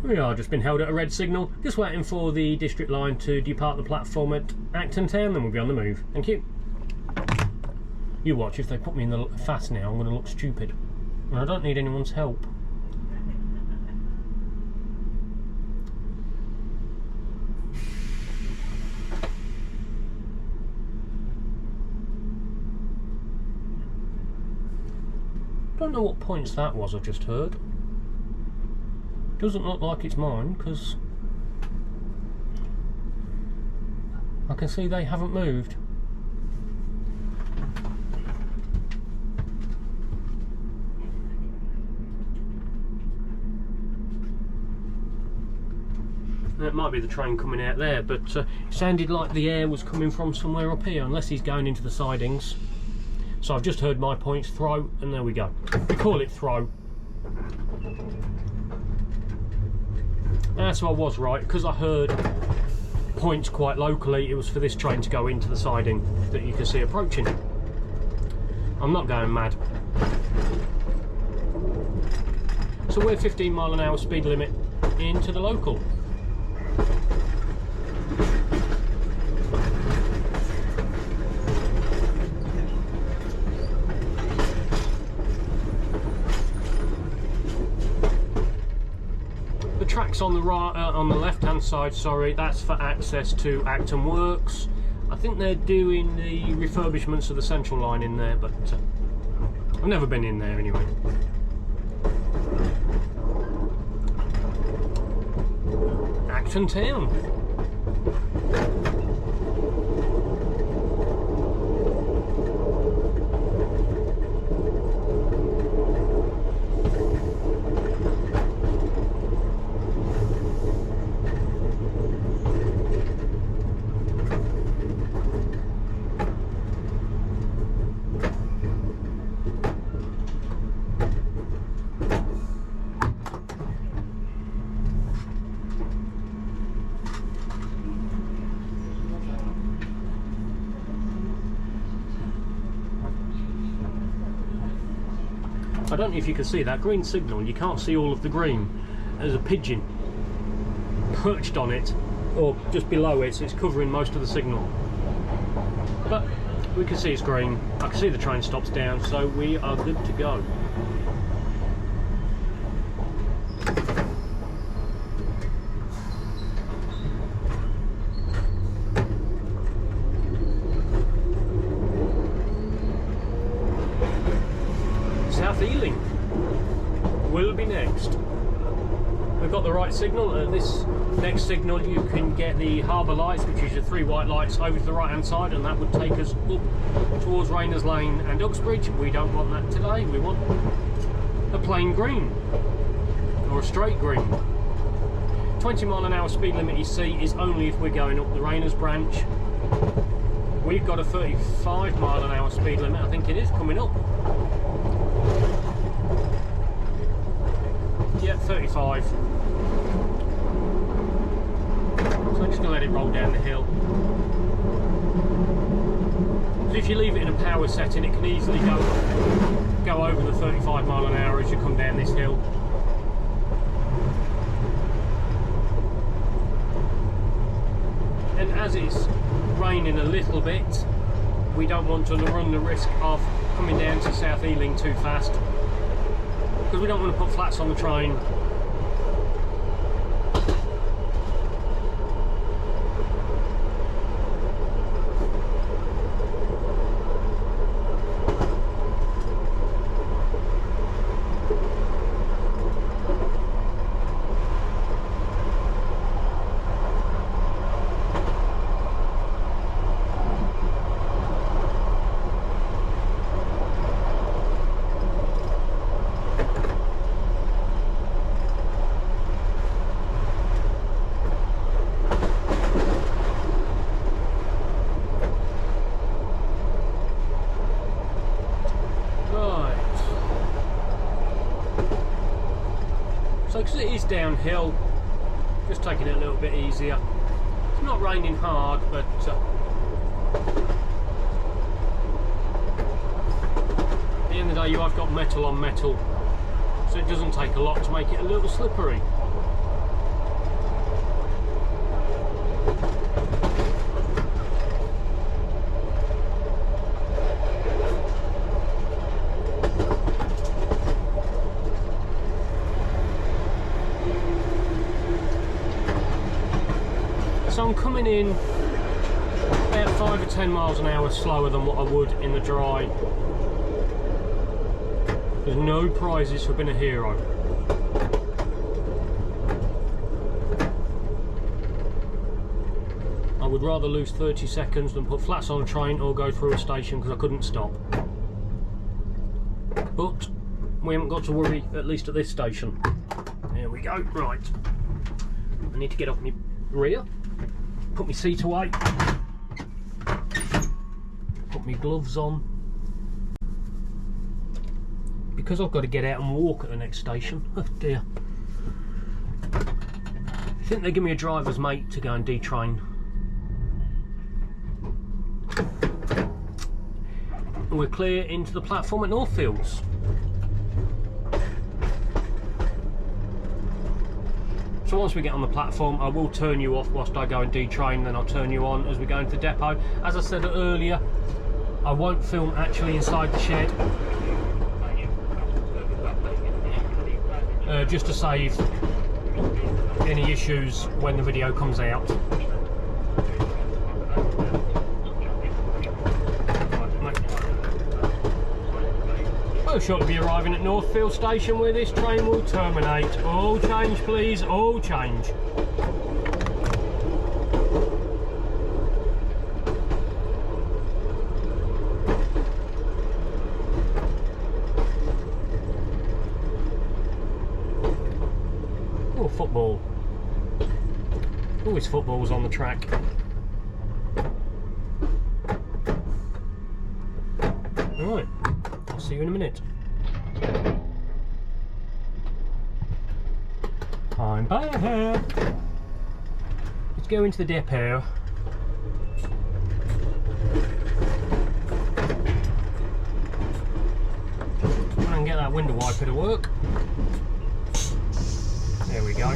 We are just been held at a red signal, just waiting for the district line to depart the platform at Acton Town, then we'll be on the move. Thank you. You watch, if they put me in the fast now, I'm going to look stupid. And I don't need anyone's help. Don't know what points that was I've just heard. Doesn't look like it's mine, because I can see they haven't moved. It might be the train coming out there, but it sounded like the air was coming from somewhere up here, unless he's going into the sidings. So I've just heard my points throw, and there we go. We call it throw. So I was right, because I heard points quite locally. It was for this train to go into the siding that you can see approaching. I'm not going mad. So we're 15 mile an hour speed limit into the local. Tracks on the right, on the left-hand side. Sorry, that's for access to Acton Works. I think they're doing the refurbishments of the central line in there, but I've never been in there anyway. Acton Town. I don't know if you can see that green signal, you can't see all of the green. There's a pigeon perched on it, or just below it, so it's covering most of the signal. But we can see it's green. I can see the train stops down, so we are good to go. South Ealing will be next. We've got the right signal. At this next signal you can get the harbour lights, which is your 3 white lights over to the right hand side, and that would take us up towards Rayners Lane and Uxbridge. We don't want that today, we want a plain green, or a straight green. 20-mile-an-hour speed limit, you see, is only if we're going up the Rayners branch. We've got a 35-mile-an-hour speed limit, I think it is, coming up. Yeah, 35. So I'm just going to let it roll down the hill. So if you leave it in a power setting, it can easily go over the 35 mile an hour as you come down this hill. And as it's raining a little bit, we don't want to run the risk of coming down to South Ealing too fast, because we don't want to put flats on the train. Because it is downhill, just taking it a little bit easier. It's not raining hard, but at the end of the day you have got metal on metal, so it doesn't take a lot to make it a little slippery. So I'm coming in about 5 or 10 miles an hour slower than what I would in the dry. There's no prizes for being a hero. I would rather lose 30 seconds than put flats on a train or go through a station because I couldn't stop. But we haven't got to worry, at least at this station. There we go. Right. I need to get off my rear. Put my seat away, put my gloves on, because I've got to get out and walk at the next station. Oh dear. I think they give me a driver's mate to go and detrain. And we're clear into the platform at Northfields. So once we get on the platform, I will turn you off whilst I go and detrain, then I'll turn you on as we go into the depot. As I said earlier, I won't film actually inside the shed, just to save any issues when the video comes out. We'll shortly be arriving at Northfield Station, where this train will terminate. All change please, all change. Oh, football. Always footballs on the track. Right, I'll see you in a minute. I'm back. Let's go into the depot. Try and get that window wiper to work. There we go.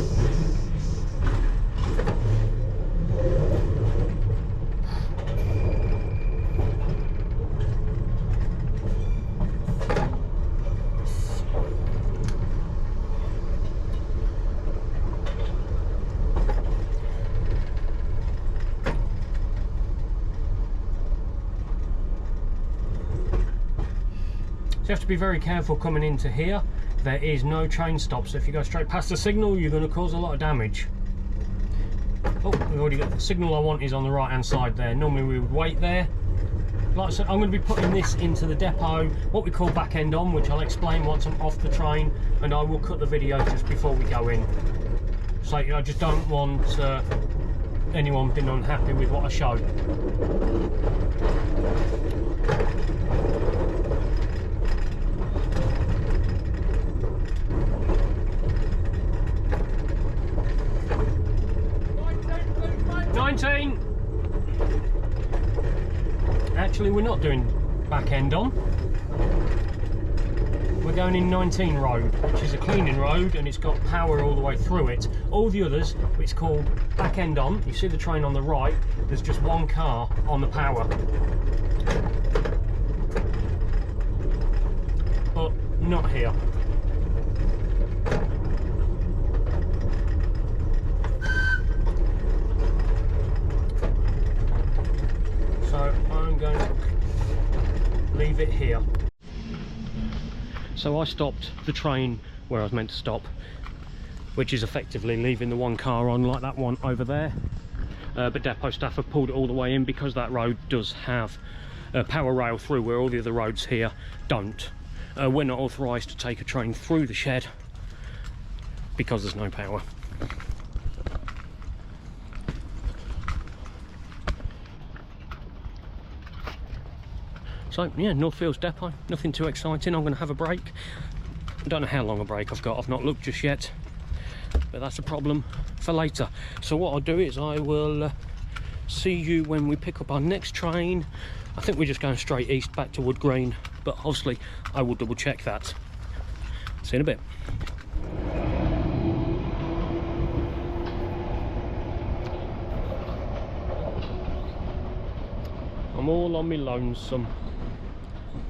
you have to be very careful coming into here. There is no train stop, so if you go straight past the signal, you're going to cause a lot of damage. Oh, we've already got the signal I want is on the right hand side there. Normally we would wait there. Like I said, I'm going to be putting this into the depot, what we call back end on, which I'll explain once I'm off the train, and I will cut the video just before we go in. So I just don't want anyone being unhappy with what I show. Actually, we're not doing back end on. We're going in 19 road, which is a cleaning road, and it's got power all the way through it. All the others, it's called back end on. You see the train on the right, there's just one car on the power. But not here. So I'm going to leave it here. So I stopped the train where I was meant to stop, which is effectively leaving the one car on like that one over there. But depot staff have pulled it all the way in because that road does have a power rail through where all the other roads here don't. We're not authorised to take a train through the shed because there's no power. So yeah, Northfields depot, nothing too exciting. I'm going to have a break. I don't know how long a break I've got, I've not looked just yet, but that's a problem for later. So what I'll do is I will see you when we pick up our next train. I think we're just going straight east back to Wood Green, but obviously I will double check that. See you in a bit. I'm all on me lonesome.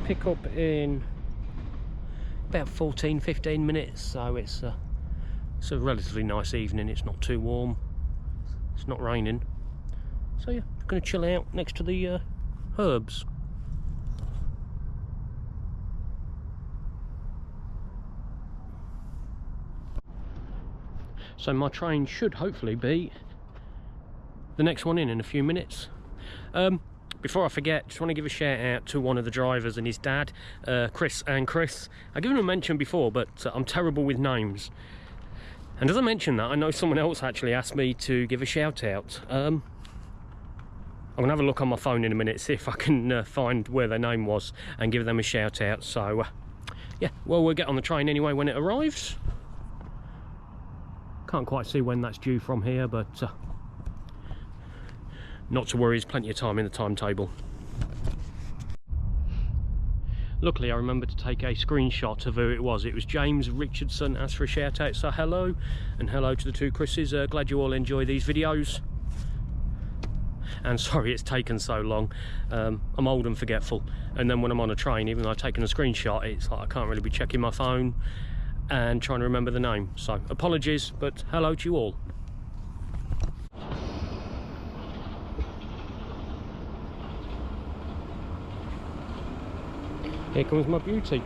Pick up in about 14-15 minutes, so it's a relatively nice evening. It's not too warm, it's not raining, so yeah, I'm going to chill out next to the herbs. So my train should hopefully be the next one in a few minutes. Before I forget, just want to give a shout out to one of the drivers and his dad, Chris and Chris. I've given him a mention before, but I'm terrible with names. And as I mentioned that, I know someone else actually asked me to give a shout out. I'm going to have a look on my phone in a minute, see if I can find where their name was and give them a shout out. So yeah, well, we'll get on the train anyway when it arrives. Can't quite see when that's due from here, but not to worry, there's plenty of time in the timetable. Luckily I remembered to take a screenshot of who it was. It was James Richardson asked for a shout out, so hello, and hello to the two Chris's. Glad you all enjoy these videos, and sorry it's taken so long. I'm old and forgetful, and then when I'm on a train, even though I've taken a screenshot, it's like I can't really be checking my phone and trying to remember the name, so apologies, but hello to you all. Here comes my beauty.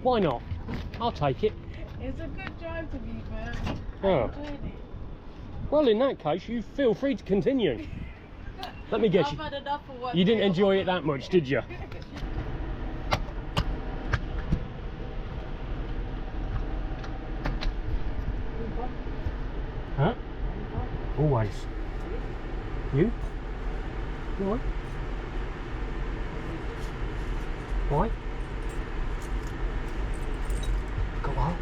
Why not? I'll take it. It's a good drive to be fair. Oh. I enjoyed it. Well, in that case, you feel free to continue. Let me guess, I've had enough for one you didn't day. enjoy it that much, did you? Huh? Always. You? Why? Why? Go on.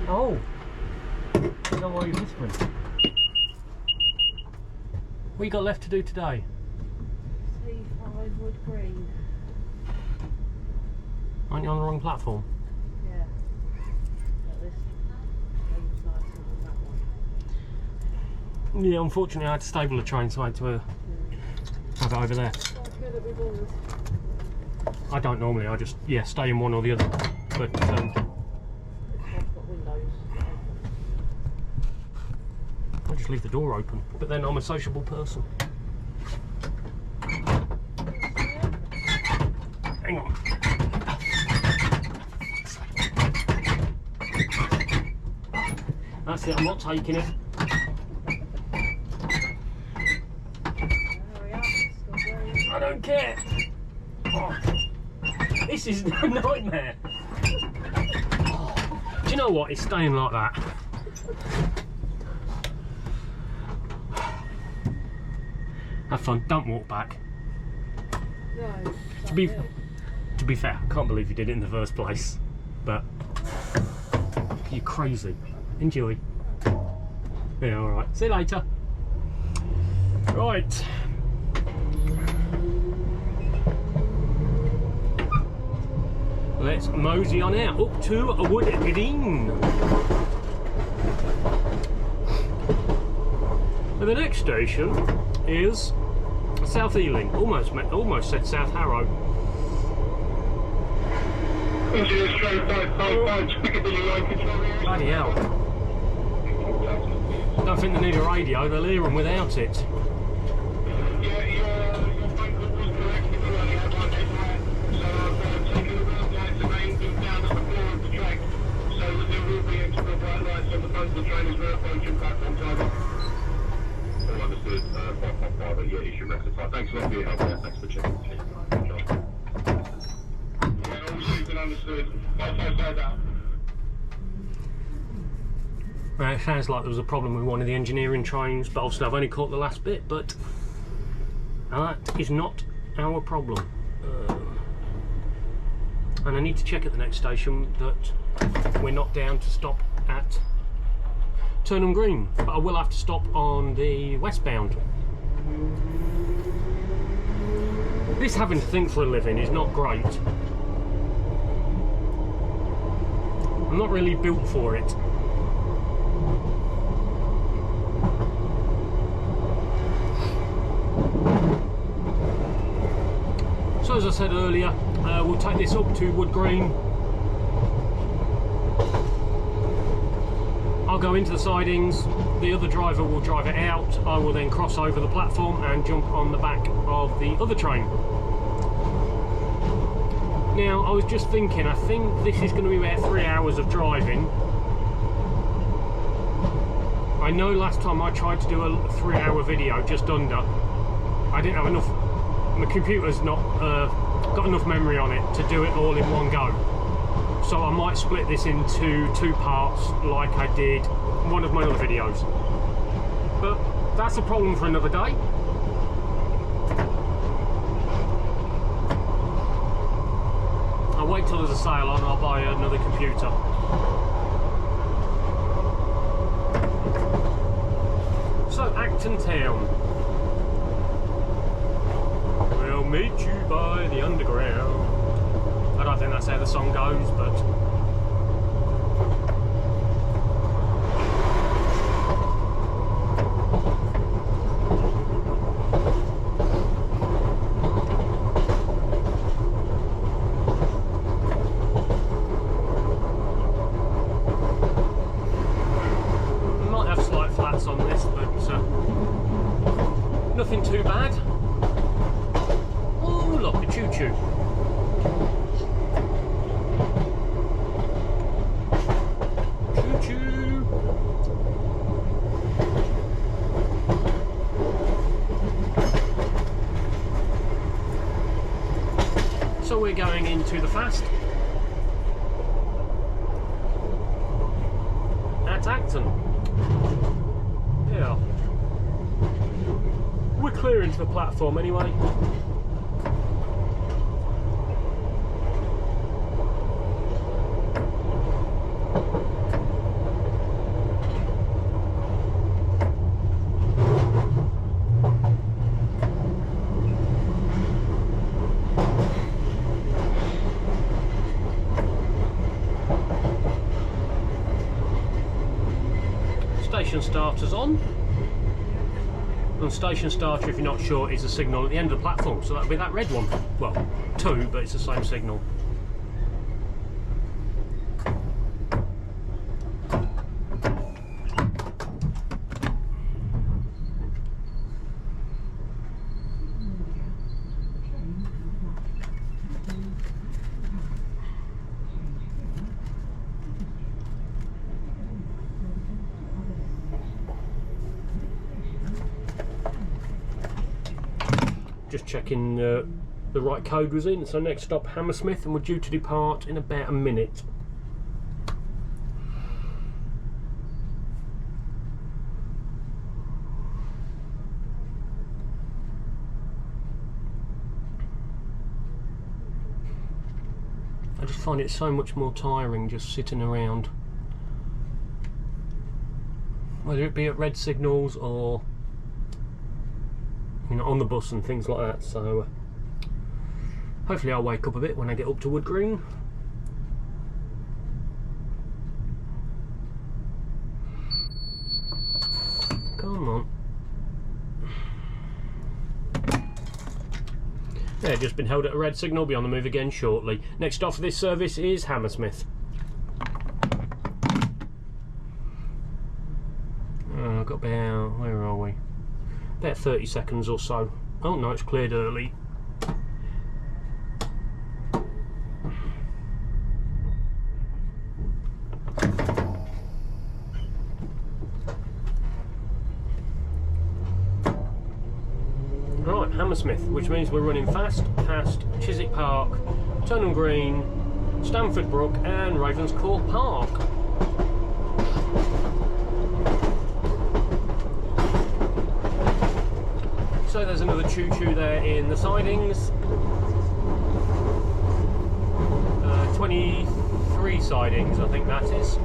Oh. I don't know why you're whispering. What you got left to do today? C5 Wood Green. Aren't you on the wrong platform? Yeah. But this seems nicer than that one. Yeah, unfortunately I had to stable the train, so I had to have it over there. I don't normally, I just, yeah, stay in one or the other. But I just leave the door open. But then I'm a sociable person. Hang on. That's it, I'm not taking it. I don't care. Oh, this is a nightmare. Oh, do you know what? It's staying like that. Have fun. Don't walk back. No. To be fair, I can't believe you did it in the first place. But you're crazy. Enjoy. Yeah, all right. See you later. Right. Let's mosey on out up to Wood Green. And the next station is South Ealing. Almost said South Harrow. Engineers train 555 to Piccadilly Line control area. Bloody hell. Don't think they need a radio, they'll hear them without it. Yeah, your phone call was correct. It's running out on headlight. So I've taken the red lights and aimed them down at the floor of the track. So that there will be extra bright lights on the front of the train as well, approaching platform target. All understood. 555, yeah, you should rectify. Thanks a lot for your help there. Thanks for checking. Good job. Yeah, all received and understood. 555 out. It sounds like there was a problem with one of the engineering trains, but obviously I've only caught the last bit, but that is not our problem. And I need to check at the next station that we're not down to stop at Turnham Green, but I will have to stop on the Westbound. This having to think for a living is not great. I'm not really built for it. So as I said earlier, we'll take this up to Wood Green. I'll go into the sidings, the other driver will drive it out, I will then cross over the platform and jump on the back of the other train. Now I was just thinking, I think this is going to be about 3 hours of driving. I know last time I tried to do a 3-hour video, just under, I didn't have enough. My computer's not got enough memory on it to do it all in one go. So I might split this into 2 parts like I did one of my other videos. But that's a problem for another day. I'll wait till there's a sale on and I'll buy another computer. So Acton Town. We'll meet you by the underground. I don't think that's how the song goes, but might have slight flats on this, but nothing too bad. Oh look, a choo-choo. So we're going into the fast at Acton. Yeah. We're clear into the platform anyway. Station starters on. And station starter, if you're not sure, is a signal at the end of the platform, so that'll be that red one. Well, two, but it's the same signal. Just checking the right code was in. So next stop Hammersmith, and we're due to depart in about a minute. I just find it so much more tiring just sitting around, whether it be at red signals or on the bus and things like that. So hopefully I'll wake up a bit when I get up to Wood Green. Come on. Yeah, just been held at a red signal, be on the move again shortly. Next stop for this service is Hammersmith. I've got about, where are we? About 30 seconds or so. Oh no, it's cleared early. Right, Hammersmith, which means we're running fast past Chiswick Park, Turnham Green, Stamford Brook and Ravenscourt Park. So there's another choo-choo there in the sidings. 23 sidings, I think that is.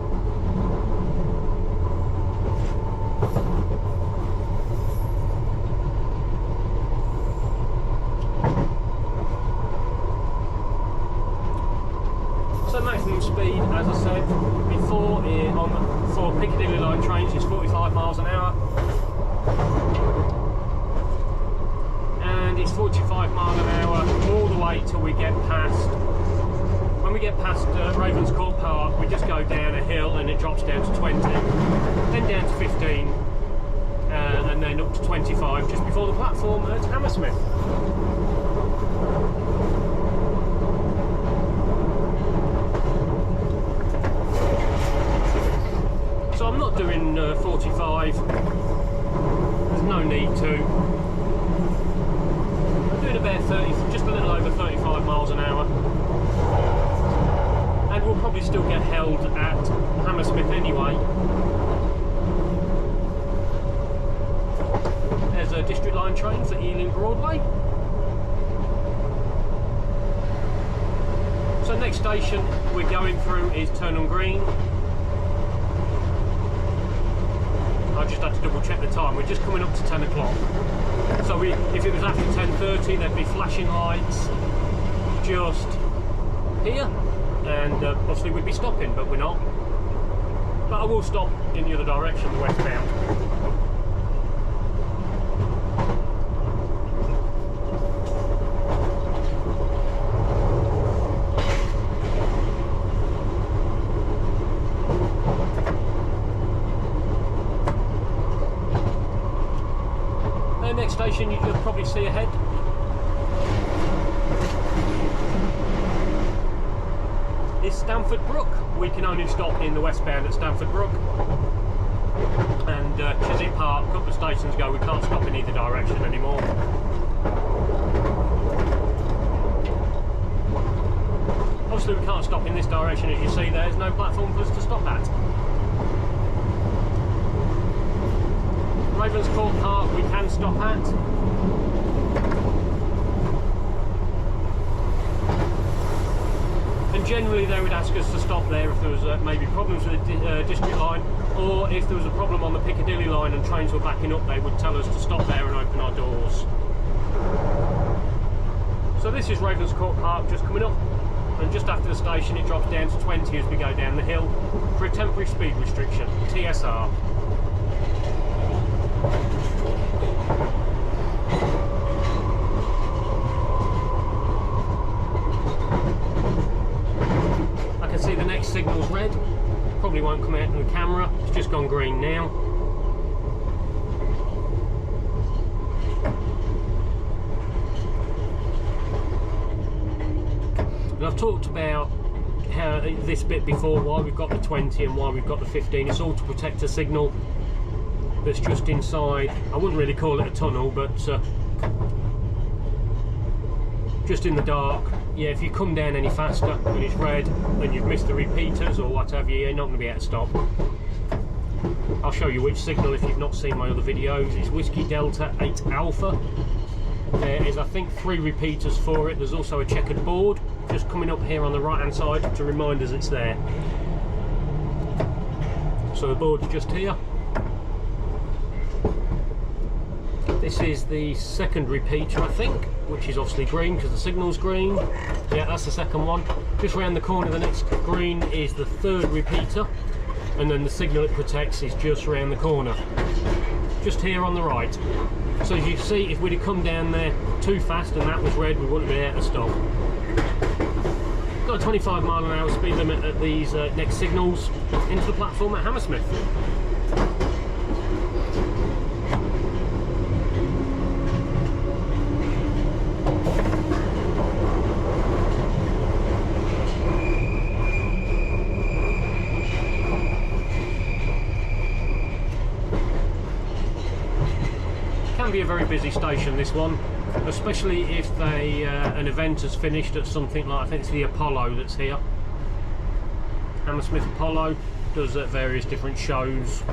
So maximum speed, as I said before, for Piccadilly Line trains is 45 miles an hour. It's 45 miles an hour all the way till we get past. When we get past Ravenscourt Park, we just go down a hill and it drops down to 20, then down to 15, and then up to 25 just before the platform at Hammersmith. So I'm not doing 45. There's no need to. About 30, just a little over 35 miles an hour, and we'll probably still get held at Hammersmith anyway. There's a District Line train for Ealing Broadway. So next station we're going through is Turnham Green. I just had to double check the time. We're just coming up to 10 o'clock. So if it was after 10:30, there'd be flashing lights just here, and obviously we'd be stopping, but we're not. But I will stop in the other direction, the westbound. Next station you'll probably see ahead is Stamford Brook. We can only stop in the westbound at Stamford Brook, and Chiswick Park, a couple of stations ago, we can't stop in either direction anymore. Obviously we can't stop in this direction, as you see there's no platform for us to stop at. Ravenscourt Park we can stop at. And generally they would ask us to stop there if there was maybe problems with the District Line, or if there was a problem on the Piccadilly Line and trains were backing up, they would tell us to stop there and open our doors. So this is Ravenscourt Park just coming up, and just after the station it drops down to 20 as we go down the hill for a temporary speed restriction, TSR. just gone green now. And I've talked about how this bit before, why we've got the 20 and why we've got the 15. It's all to protect a signal that's just inside. I wouldn't really call it a tunnel, but just in the dark. Yeah, if you come down any faster and it's red and you've missed the repeaters or what have you, you're not going to be able to stop. I'll show you which signal if you've not seen my other videos. It's Whiskey Delta 8 Alpha. There is, I think, 3 repeaters for it. There's also a checkered board just coming up here on the right hand side to remind us it's there. So the board's just here. This is the second repeater, I think, which is obviously green because the signal's green. Yeah, that's the second one. Just round the corner, the next green is the third repeater, and then the signal it protects is just round the corner, just here on the right. So as you see, if we'd have come down there too fast and that was red, we wouldn't be able to stop. Got a 25-mile-an-hour speed limit at these next signals into the platform at Hammersmith. Can be a very busy station, this one, especially if they an event has finished at something like, I think it's the Apollo that's here. Hammersmith Apollo does various different shows.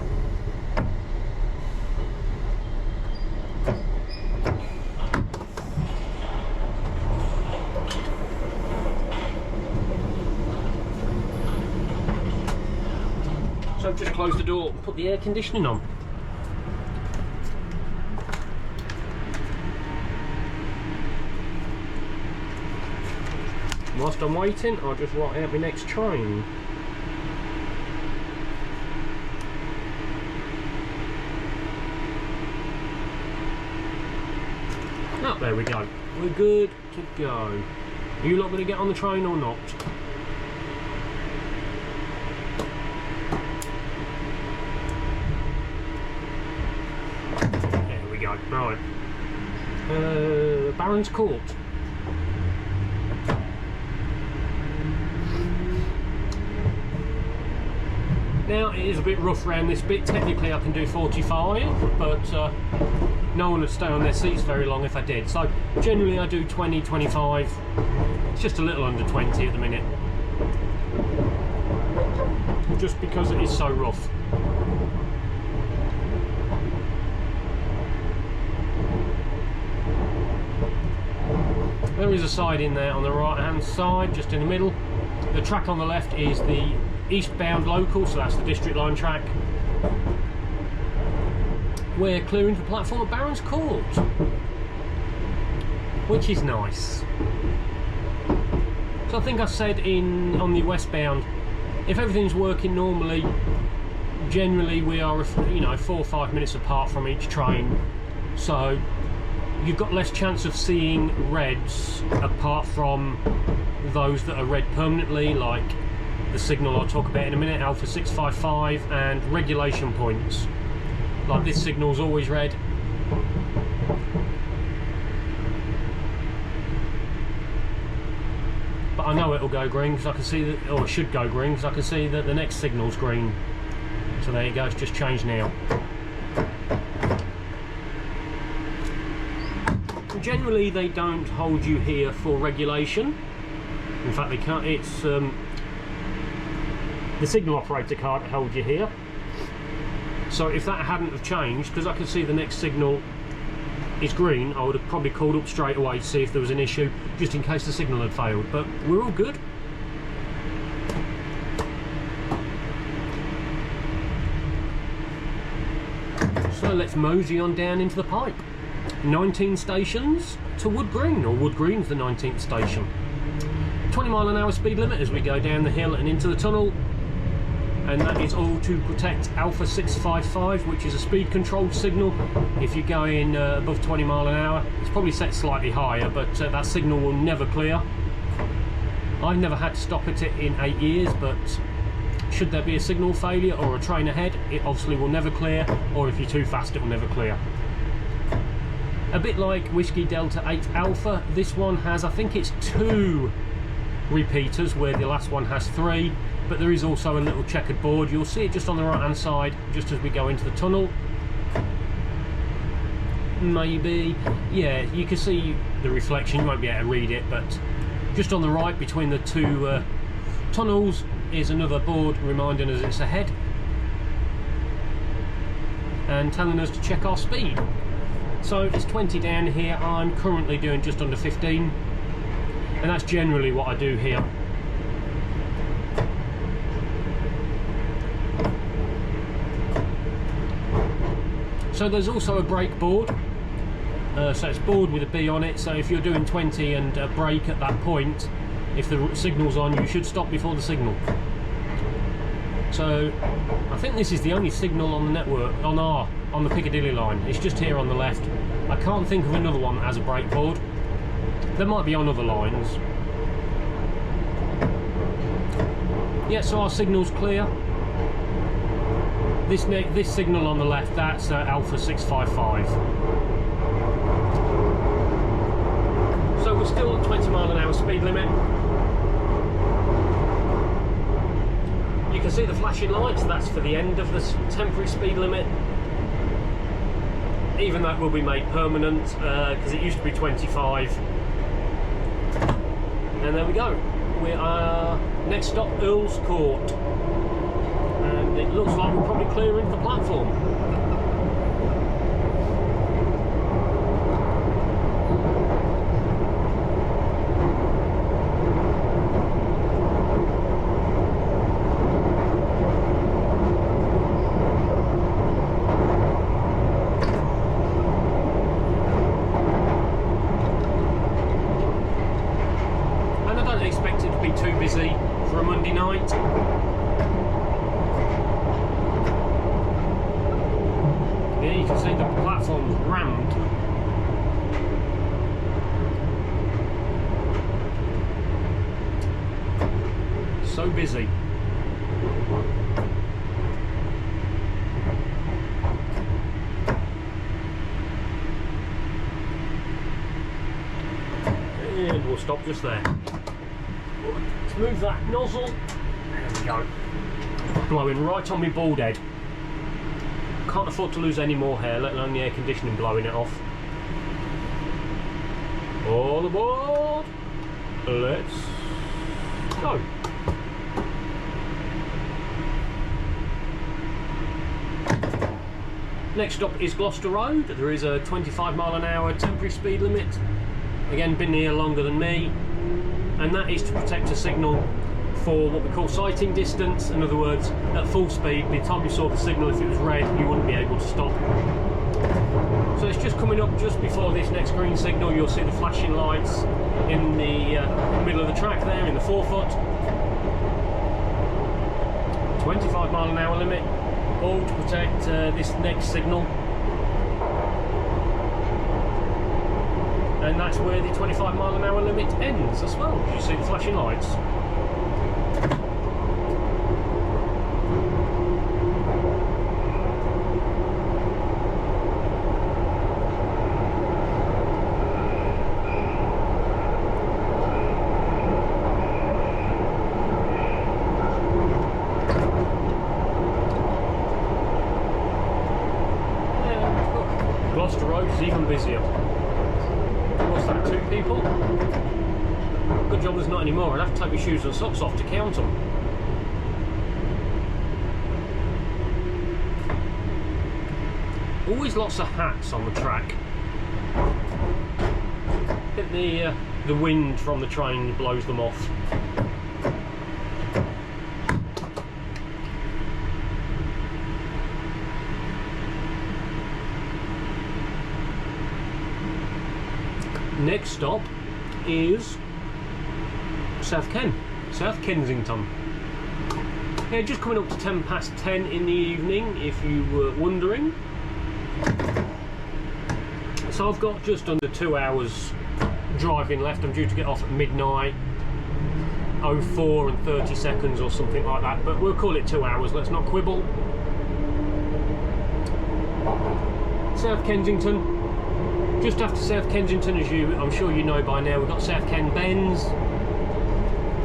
So I've just closed the door and put the air conditioning on. Whilst I'm waiting, I'll just write out my next train. Oh, there we go. We're good to go. Are you lot going to get on the train or not? There we go. Right. Baron's Court. Now it is a bit rough around this bit. Technically I can do 45, but no one would stay on their seats very long if I did. So generally I do 20, 25. It's just a little under 20 at the minute, just because it is so rough. There is a side in there on the right hand side, just in the middle. The track on the left is the Eastbound local, so that's the District Line track. We're clearing the platform at Baron's Court, which is nice. So I think I said on the Westbound, if everything's working normally, generally we are 4 or 5 minutes apart from each train, so you've got less chance of seeing reds apart from those that are red permanently, like the signal I'll talk about in a minute, Alpha 655, and regulation points. Like this signal's always red. But I know it'll go green because I can see that, or it should go green because I can see that the next signal's green. So there you go, it's just changed now. Generally they don't hold you here for regulation. In fact they can't, it's the signal operator can't hold you here. So if that hadn't have changed, because I could see the next signal is green, I would have probably called up straight away to see if there was an issue, just in case the signal had failed, but we're all good. So let's mosey on down into the pipe. 19 stations to Wood Green, or Wood Green's the 19th station. 20-mile-an-hour speed limit as we go down the hill and into the tunnel, and that is all to protect Alpha 655, which is a speed controlled signal. If you're going above 20 mile an hour, it's probably set slightly higher, but that signal will never clear. I've never had to stop at it in 8 years, but should there be a signal failure or a train ahead, it obviously will never clear, or if you're too fast it will never clear. A bit like Whiskey Delta 8 Alpha, this one has, I think it's 2 repeaters where the last one has 3, but there is also a little checkered board. You'll see it just on the right hand side just as we go into the tunnel. Maybe, yeah, you can see the reflection, you won't be able to read it, but just on the right between the 2 tunnels is another board reminding us it's ahead and telling us to check our speed. So it's 20 down here, I'm currently doing just under 15, and that's generally what I do here. So there's also a brake board, so it's board with a B on it, so if you're doing 20 and brake at that point, if the signal's on, you should stop before the signal. So I think this is the only signal on the network, on the Piccadilly line. It's just here on the left. I can't think of another one that has a brake board. There might be on other lines. Yeah, so our signal's clear. This signal on the left, that's Alpha 655. So we're still at 20 mile an hour speed limit. You can see the flashing lights, that's for the end of the temporary speed limit. Even that will be made permanent because it used to be 25. And there we go. We are next stop, Earl's Court. And it looks like we're probably clearing the platform. And I don't expect it to be too busy for a Monday night. You can see the platform's rammed. So busy. And we'll stop just there. Let's move that nozzle. There we go. Blowing right on my bald head. Can't afford to lose any more hair, let alone the air conditioning blowing it off. All aboard! Let's go. Next stop is Gloucester Road. There is a 25 mile an hour temporary speed limit. Again, been here longer than me, and that is to protect a signal for what we call sighting distance. In other words, at full speed, by the time you saw the signal, if it was red, you wouldn't be able to stop. So it's just coming up just before this next green signal. You'll see the flashing lights in the middle of the track there, in the forefoot. 25 mile an hour limit, all to protect this next signal. And that's where the 25 mile an hour limit ends as well. You see the flashing lights. Gloucester Road is even busier. What's that, 2 people? Good job there's not any more. I'd have to take my shoes and socks off to count them. Always lots of hats on the track. I think the wind from the train blows them off. Next stop is South Kensington. Yeah, just coming up to 10 past 10 in the evening, if you were wondering. So I've got just under 2 hours driving left. I'm due to get off at midnight. 04 and 30 seconds or something like that, but we'll call it 2 hours, let's not quibble. South Kensington, just after South Kensington, as I'm sure you know by now, we've got South Ken Bends,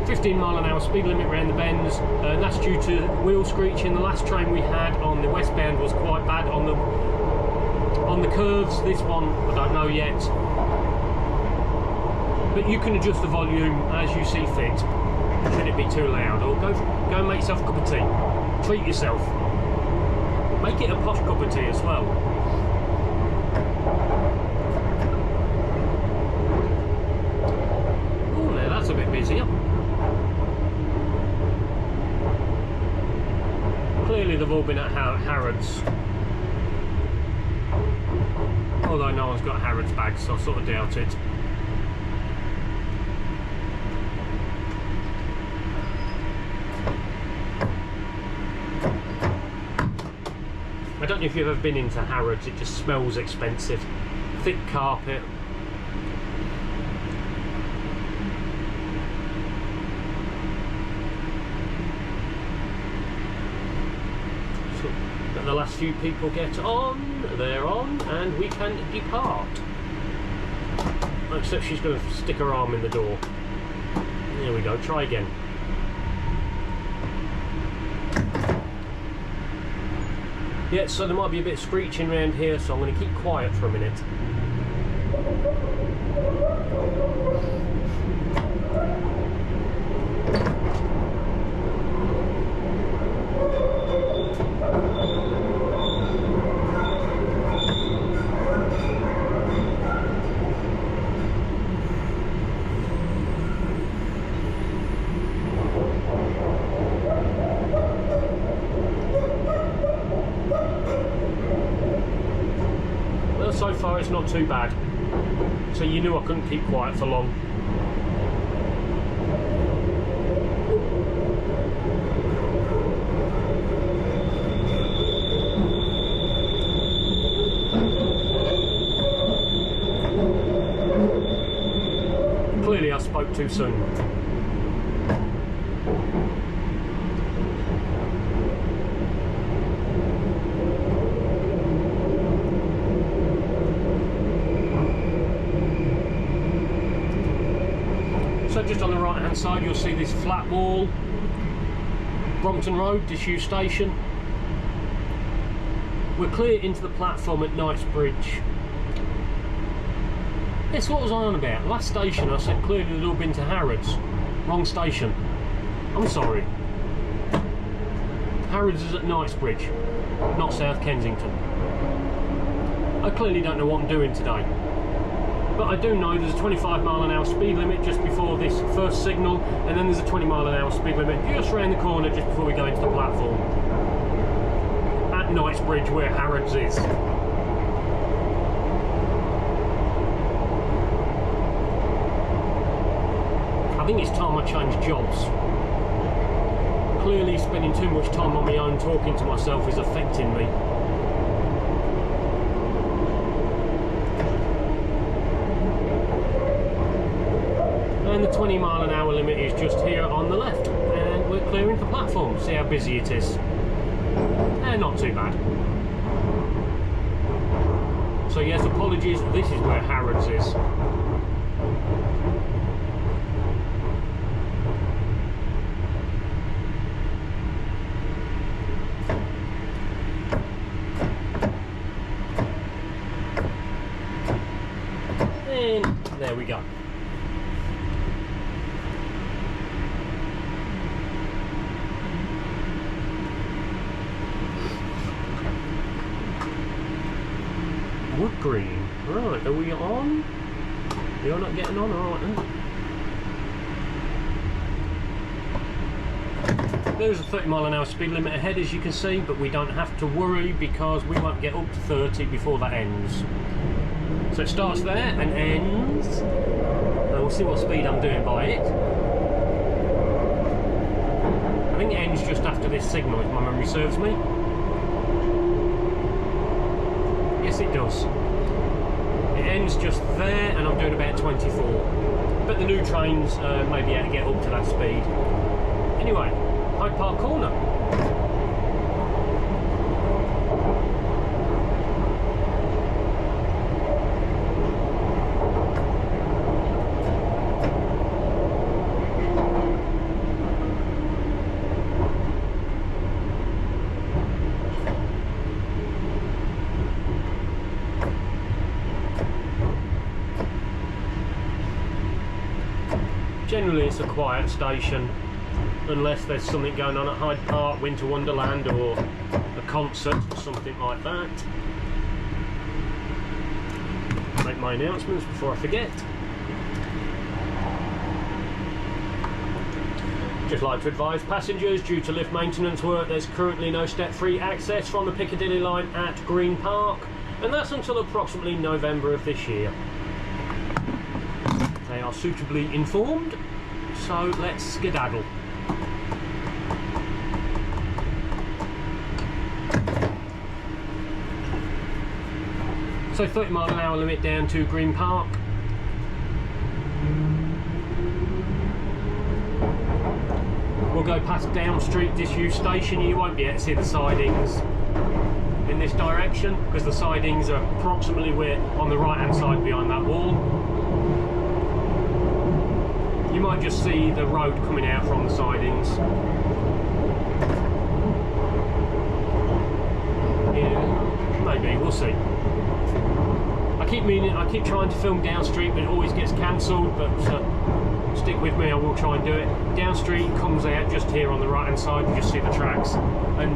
15-mile-an-hour speed limit around the bends, and that's due to wheel screeching. The last train we had on the Westbound was quite bad on the curves. This one I don't know yet, but you can adjust the volume as you see fit. Should it be too loud, or go and make yourself a cup of tea. Treat yourself. Make it a posh cup of tea as well. Oh, now that's a bit busier. Clearly they've all been at Harrods. Although no one's got Harrods bags, so I sort of doubt it. I don't know if you've ever been into Harrods, it just smells expensive. Thick carpet. So, let the last few people get on, they're on, and we can depart. Except she's going to stick her arm in the door. There we go, try again. Yeah, so there might be a bit of screeching around here, so I'm going to keep quiet for a minute. So far it's not too bad, so you knew I couldn't keep quiet for long. Clearly I spoke too soon. So just on the right hand side you'll see this flat wall, Brompton Road, disused station. We're clear into the platform at Knightsbridge. Yes, what was I on about? Last station I said clearly they'd all been to Harrods. Wrong station. I'm sorry. Harrods is at Knightsbridge, not South Kensington. I clearly don't know what I'm doing today. But I do know there's a 25-mile-an-hour speed limit just before this first signal, and then there's a 20-mile-an-hour speed limit just around the corner just before we go into the platform. At Knightsbridge, where Harrods is. I think it's time I change jobs. Clearly spending too much time on my own talking to myself is affecting me. And the 20-mile-an-hour limit is just here on the left, and we're clearing the platform. See how busy it is. Not too bad. So yes, apologies, this is where Harrods is. And there we go. Wood Green. Right, are we on? You're not getting on? Alright then. There's a 30-mile-an-hour speed limit ahead, as you can see, but we don't have to worry because we won't get up to 30 before that ends. So it starts there and ends. And we'll see what speed I'm doing by it. I think it ends just after this signal, if my memory serves me. Yes, it does. It end's just there, and I'm doing about 24. But the new trains may be able to get up to that speed. Anyway, Hyde Park Corner. Generally it's a quiet station, unless there's something going on at Hyde Park, Winter Wonderland, or a concert or something like that. Make my announcements before I forget. Just like to advise passengers, due to lift maintenance work, there's currently no step-free access from the Piccadilly Line at Green Park, and that's until approximately November of this year. They are suitably informed, so let's skedaddle. So 30-mile-an-hour limit down to Green Park. We'll go past Down Street disused station. You won't be able to see the sidings in this direction because the sidings are approximately on the right hand side behind that wall. You might just see the road coming out from the sidings. Yeah, maybe, we'll see. I keep trying to film Down Street, but it always gets cancelled, but stick with me, I will try and do it. Down Street comes out just here on the right hand side, you just see the tracks. And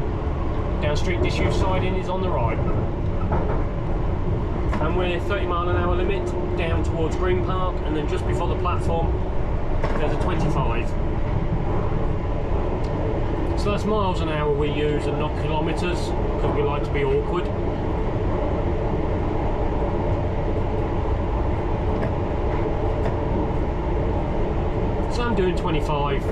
Down Street disused siding is on the right. And we're 30-mile-an-hour limit down towards Green Park, and then just before the platform there's a 25. So that's miles an hour we use and not kilometres, because we like to be awkward. So I'm doing 25.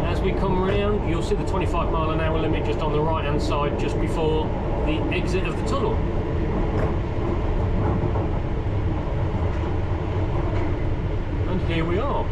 As we come around, you'll see the 25-mile-an-hour limit just on the right hand side, just before the exit of the tunnel. And here we are.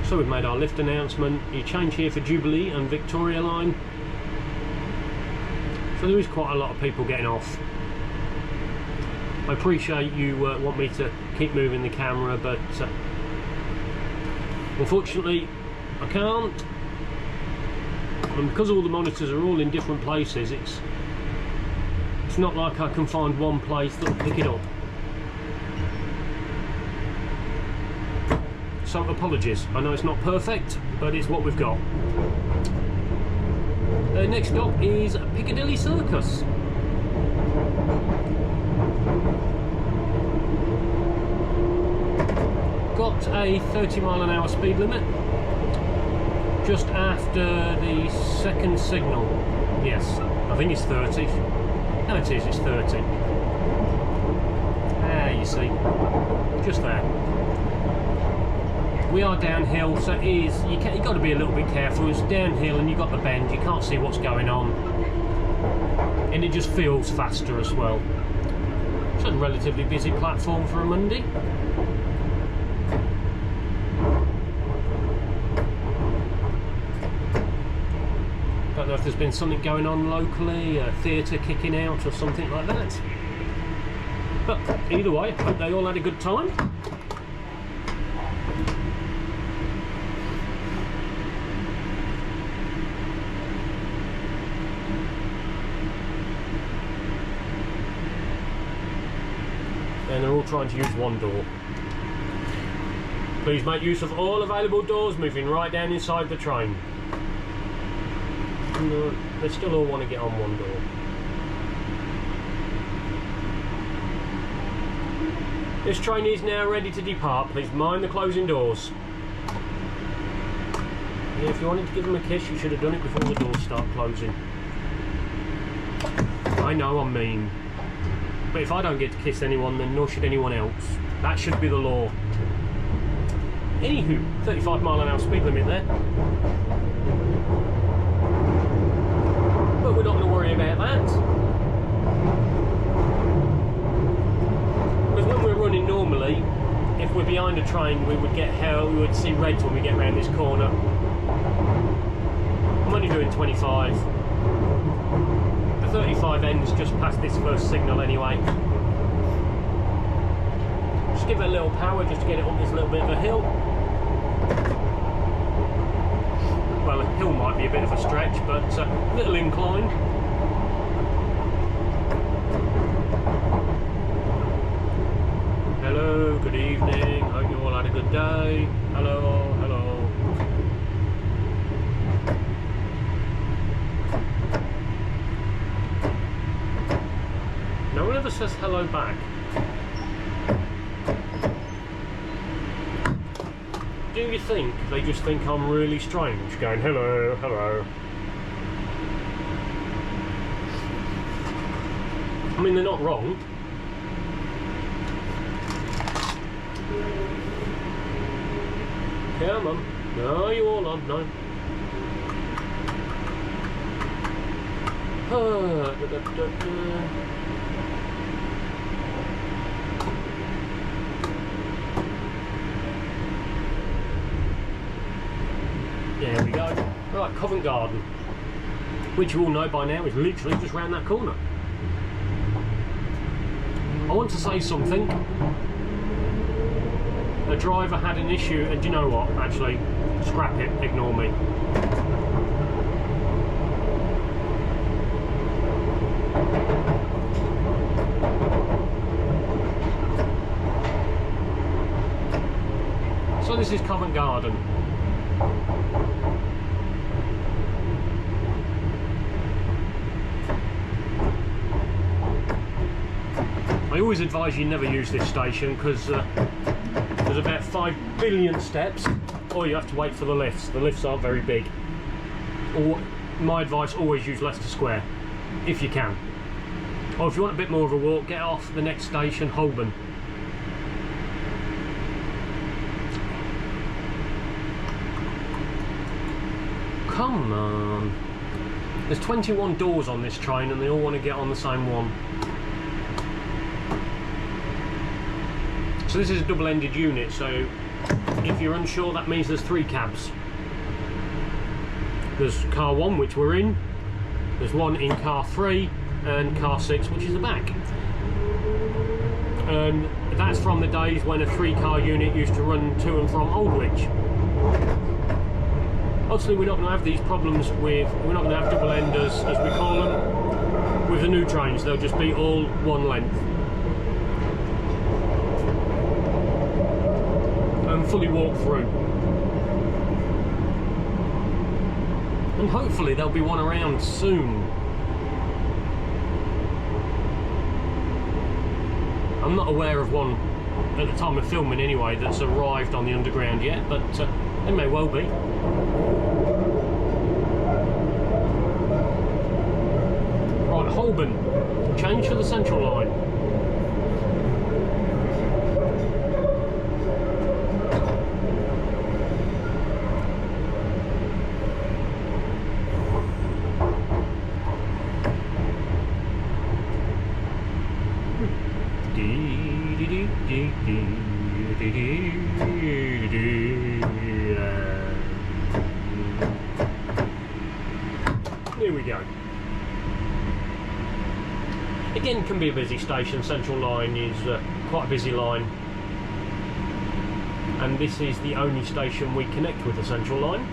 So we've made our lift announcement. You change here for Jubilee and Victoria Line. So there is quite a lot of people getting off. I appreciate you want me to keep moving the camera, but unfortunately I can't. And because all the monitors are all in different places, it's not like I can find one place that'll pick it up. So apologies, I know it's not perfect, but it's what we've got. Next stop is Piccadilly Circus. Got a 30-mile-an-hour speed limit, just after the second signal. Yes, I think it's 30. No, it is, it's 30. Ah, you see, just there. We are downhill, so you've got to be a little bit careful. It's downhill and you've got the bend, you can't see what's going on, and it just feels faster as well. It's a relatively busy platform for a Monday. Don't know if there's been something going on locally, a theatre kicking out or something like that. But either way, I hope they all had a good time. And they're all trying to use one door. Please make use of all available doors, moving right down inside the train. No, they still all want to get on one door. This train is now ready to depart. Please mind the closing doors. Yeah, if you wanted to give them a kiss, you should have done it before the doors start closing. I know I'm mean. But if I don't get to kiss anyone, then nor should anyone else. That should be the law. Anywho, 35-mile-an-hour speed limit there. But we're not going to worry about that. Because when we're running normally, if we're behind a train, we would get hell, we would see red when we get round this corner. I'm only doing 25. The 35 ends just past this first signal anyway. Just give it a little power just to get it up this little bit of a hill. Well, a hill might be a bit of a stretch, but a little incline. Hello, good evening, hope you all had a good day. Hello, hello. No one ever says hello back. Do you think they just think I'm really strange, going hello, hello? I mean, they're not wrong. Come on. No, you all on, no. There we go. Right, Covent Garden, which you all know by now is literally just round that corner. I want to say something. The driver had an issue, and do you know what? Actually, scrap it, ignore me. So this is Covent Garden. I always advise you never use this station because there's about 5 billion steps, or you have to wait for the lifts. The lifts aren't very big. Or my advice, always use Leicester Square, if you can. Or if you want a bit more of a walk, get off the next station, Holborn. Come on. There's 21 doors on this train and they all want to get on the same one. So this is a double-ended unit, so if you're unsure, that means there's 3 cabs. There's car 1, which we're in, there's one in car 3, and car 6, which is the back. And that's from the days when a 3-car unit used to run to and from Aldwych. Obviously we're not going to have these problems with, we're not going to have double-enders, as we call them, with the new trains. They'll just be all one length. Fully walk through, and hopefully there'll be one around soon. I'm not aware of one at the time of filming anyway that's arrived on the underground yet, but it may well be. Right, Holborn, change for the Central Line. Here we go. Again, can be a busy station. Central Line is quite a busy line, and this is the only station we connect with the Central Line.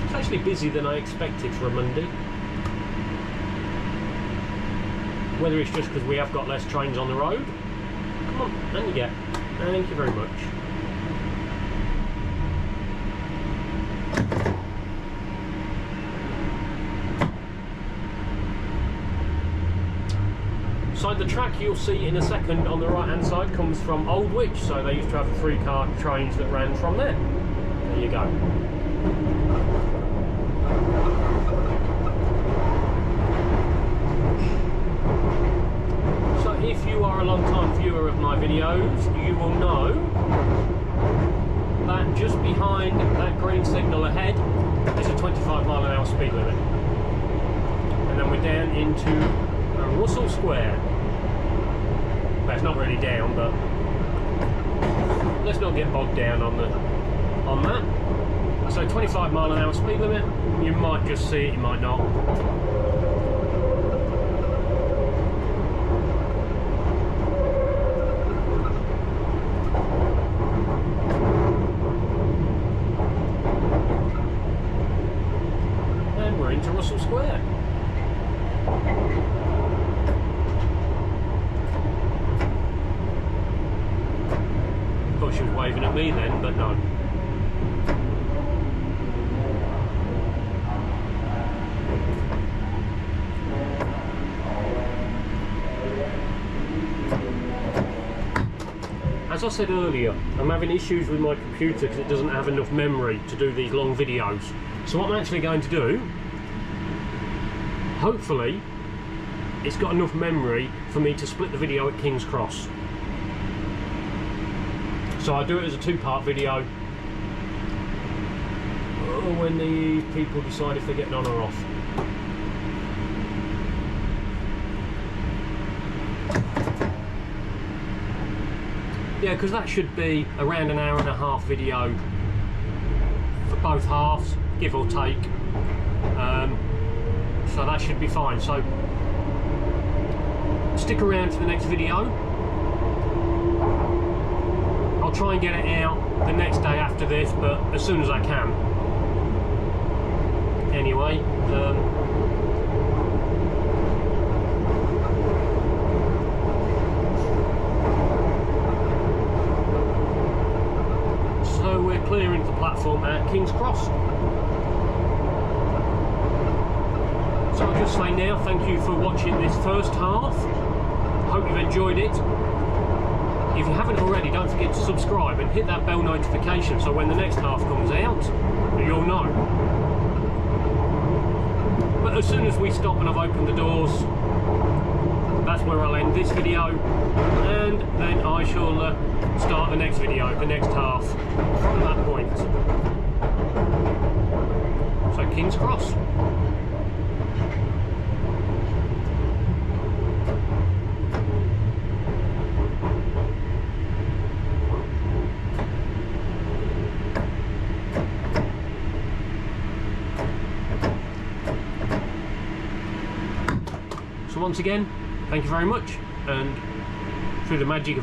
It's actually busier than I expected for a Monday. Whether it's just because we have got less trains on the road. Come on, and you get. Thank you very much. So the track you'll see in a second on the right hand side comes from Aldwych, so they used to have the 3-car trains that ran from there. There you go. So if you are a long time viewer of my videos, you will know that just behind that green signal ahead is a 25-mile-an-hour speed limit. And then we're down into Russell Square. Well, it's not really down, but let's not get bogged down on that. So 25-mile-an-hour speed limit. You might just see it, you might not. And we're into Russell Square. Thought she was waving at me then, but no. As I said earlier, I'm having issues with my computer because it doesn't have enough memory to do these long videos. So what I'm actually going to do, hopefully, it's got enough memory for me to split the video at King's Cross. So I'll do it as a 2-part video when the people decide if they're getting on or off. Yeah, because that should be around an hour and a half video for both halves, give or take. So that should be fine. So stick around to the next video. I'll try and get it out the next day after this, but as soon as I can. Anyway, so we're clearing the platform at King's Cross. So I'll just say now, thank you for watching this first half. Hope you've enjoyed it. If you haven't already, don't forget to subscribe and hit that bell notification so when the next half comes out, you'll know. But as soon as we stop and I've opened the doors, that's where I'll end this video, and then I shall start the next video, the next half, from that point. So King's Cross. So once again, thank you very much, and through the magic of